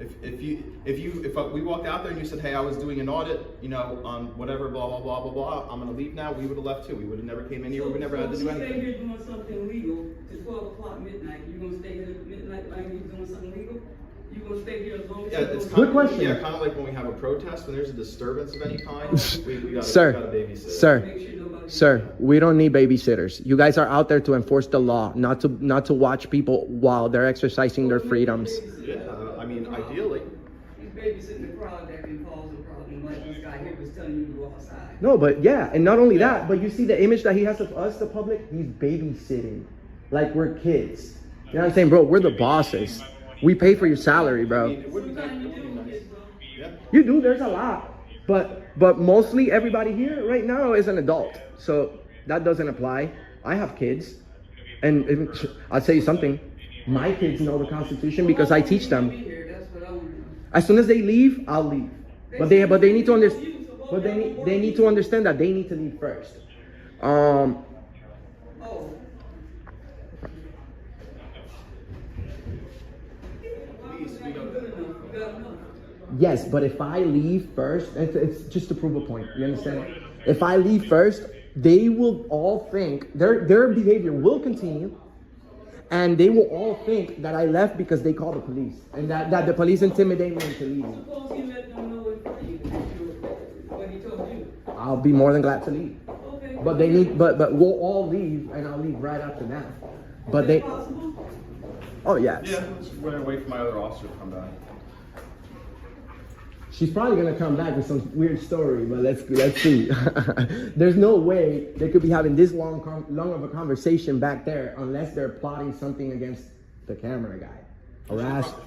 [SPEAKER 15] If we walked out there and you said, hey, I was doing an audit, you know, on whatever, blah, blah, blah, blah, blah, I'm going to leave now, we would have left too. We would have never came in here. We never had to do anything.
[SPEAKER 13] Stay here doing something legal to 12 o'clock midnight. You going to stay here at midnight while you're doing something legal? You going to stay here as long as
[SPEAKER 15] it's
[SPEAKER 12] Good question.
[SPEAKER 15] Yeah, kind of like when we have a protest, when there's a disturbance of any kind, we got
[SPEAKER 12] Sir,
[SPEAKER 15] a babysitter.
[SPEAKER 12] Sir, we don't need babysitters. You guys are out there to enforce the law, not to watch people while they're exercising their freedoms.
[SPEAKER 15] Yeah, I mean, ideally.
[SPEAKER 13] He's babysitting the crowd that can cause a problem, like this guy here was telling you to go outside.
[SPEAKER 12] No, but yeah, and not only that, but you see the image that he has of us, the public, he's babysitting. Like we're kids. You know what I'm saying, bro? We're the bosses. We pay for your salary, bro. You do, there's a lot. But mostly everybody here right now is an adult. So that doesn't apply. I have kids. And I'll tell you something. My kids know the Constitution because I teach them. As soon as they leave, I'll leave. But they need to understand. But they need to understand that they need to leave first. Yes, but if I leave first, it's just to prove a point. You understand? If I leave first, they will all think their behavior will continue, and they will all think that I left because they called the police, and that the police intimidate me into leaving.
[SPEAKER 13] Suppose you let them know what he told you.
[SPEAKER 12] I'll be more than glad to leave.
[SPEAKER 13] Okay.
[SPEAKER 12] But they need, but we'll all leave, and I'll leave right after that. But they. Oh yes.
[SPEAKER 15] Yeah, just went away for my other officer to come back.
[SPEAKER 12] She's probably gonna come back with some weird story, but let's see. There's no way they could be having this long of a conversation back there unless they're plotting something against the camera guy.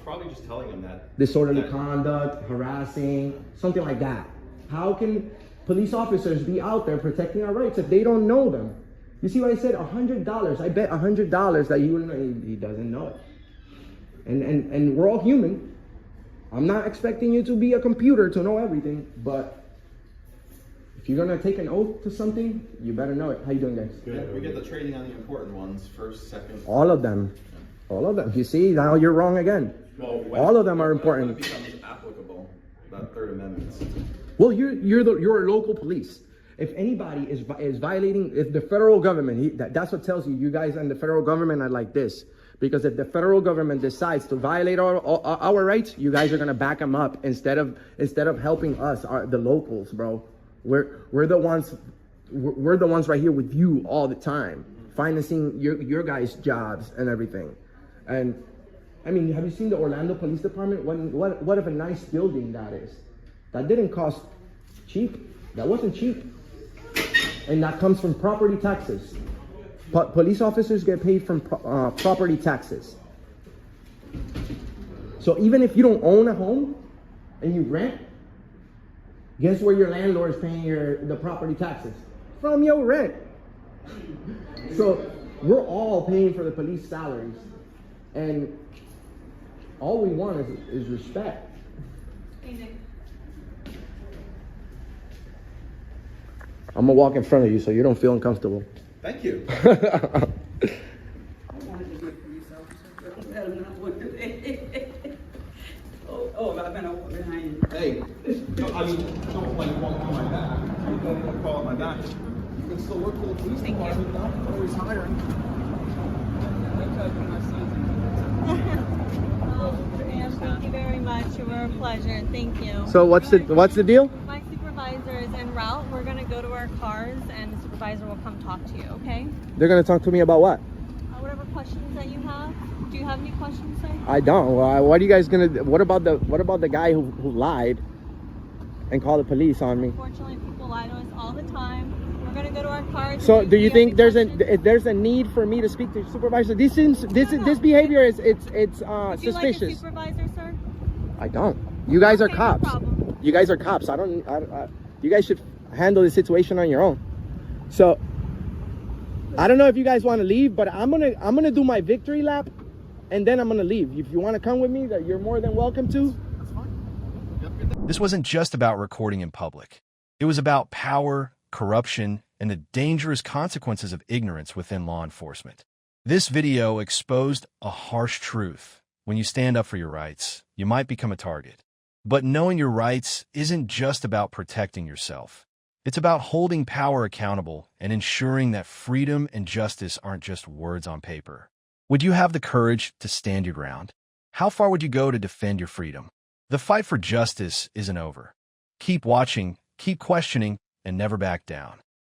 [SPEAKER 15] Probably just telling him that.
[SPEAKER 12] Disorderly conduct, harassing, something like that. How can police officers be out there protecting our rights if they don't know them? You see what I said? $100. I bet $100 that he doesn't know it. And we're all human. I'm not expecting you to be a computer to know everything, but if you're gonna take an oath to something, you better know it. How you doing, guys?
[SPEAKER 15] Good. We get the training on the important ones, first, second.
[SPEAKER 12] All of them. All of them. You see, now you're wrong again.
[SPEAKER 15] Well,
[SPEAKER 12] all of them are important.
[SPEAKER 15] When it becomes applicable, that Third Amendment.
[SPEAKER 12] Well, you're local police. If anybody is violating, if the federal government, that's what tells you guys and the federal government are like this. Because if the federal government decides to violate our rights, you guys are gonna back them up instead of helping us, the locals, bro. We're the ones right here with you all the time, financing your guys' jobs and everything. And I mean, have you seen the Orlando Police Department? What of a nice building that is? That didn't cost cheap. That wasn't cheap, and that comes from property taxes. Police officers get paid from property taxes. So even if you don't own a home and you rent, guess where your landlord is paying the property taxes? From your rent. So we're all paying for the police salaries, and all we want is respect. I'm gonna walk in front of you so you don't feel uncomfortable.
[SPEAKER 15] Thank you.
[SPEAKER 13] I wanted to get police officer, but let him not want to. Oh, I've been over behind you.
[SPEAKER 15] Hey, I mean, don't like walk on my back. You don't call it my back. You can still work for the police department. Not always hiring.
[SPEAKER 14] Thank you very much. You were a pleasure. Thank you.
[SPEAKER 12] So what's the deal?
[SPEAKER 14] My supervisor is en route. We're gonna go to our cars, and the supervisor will come talk to you. Okay?
[SPEAKER 12] They're gonna talk to me about what?
[SPEAKER 14] Whatever questions that you have. Do you have any questions, sir?
[SPEAKER 12] I don't. What are you guys gonna? What about the guy who lied and called the police on me?
[SPEAKER 14] Unfortunately, people lie to us all the time. We're gonna go to our cars.
[SPEAKER 12] So do you think there's a need for me to speak to your supervisor? This behavior is
[SPEAKER 14] Would you like a
[SPEAKER 12] suspicious.
[SPEAKER 14] supervisor, sir?
[SPEAKER 12] I don't. You guys are
[SPEAKER 14] Okay, no
[SPEAKER 12] cops.
[SPEAKER 14] problem.
[SPEAKER 12] You guys are cops. You guys should handle the situation on your own. So I don't know if you guys want to leave, but I'm gonna do my victory lap, and then I'm gonna leave. If you want to come with me, you're more than welcome to.
[SPEAKER 4] This wasn't just about recording in public. It was about power, corruption, and the dangerous consequences of ignorance within law enforcement. This video exposed a harsh truth. When you stand up for your rights, you might become a target. But knowing your rights isn't just about protecting yourself. It's about holding power accountable and ensuring that freedom and justice aren't just words on paper. Would you have the courage to stand your ground? How far would you go to defend your freedom? The fight for justice isn't over. Keep watching, keep questioning, and never back down.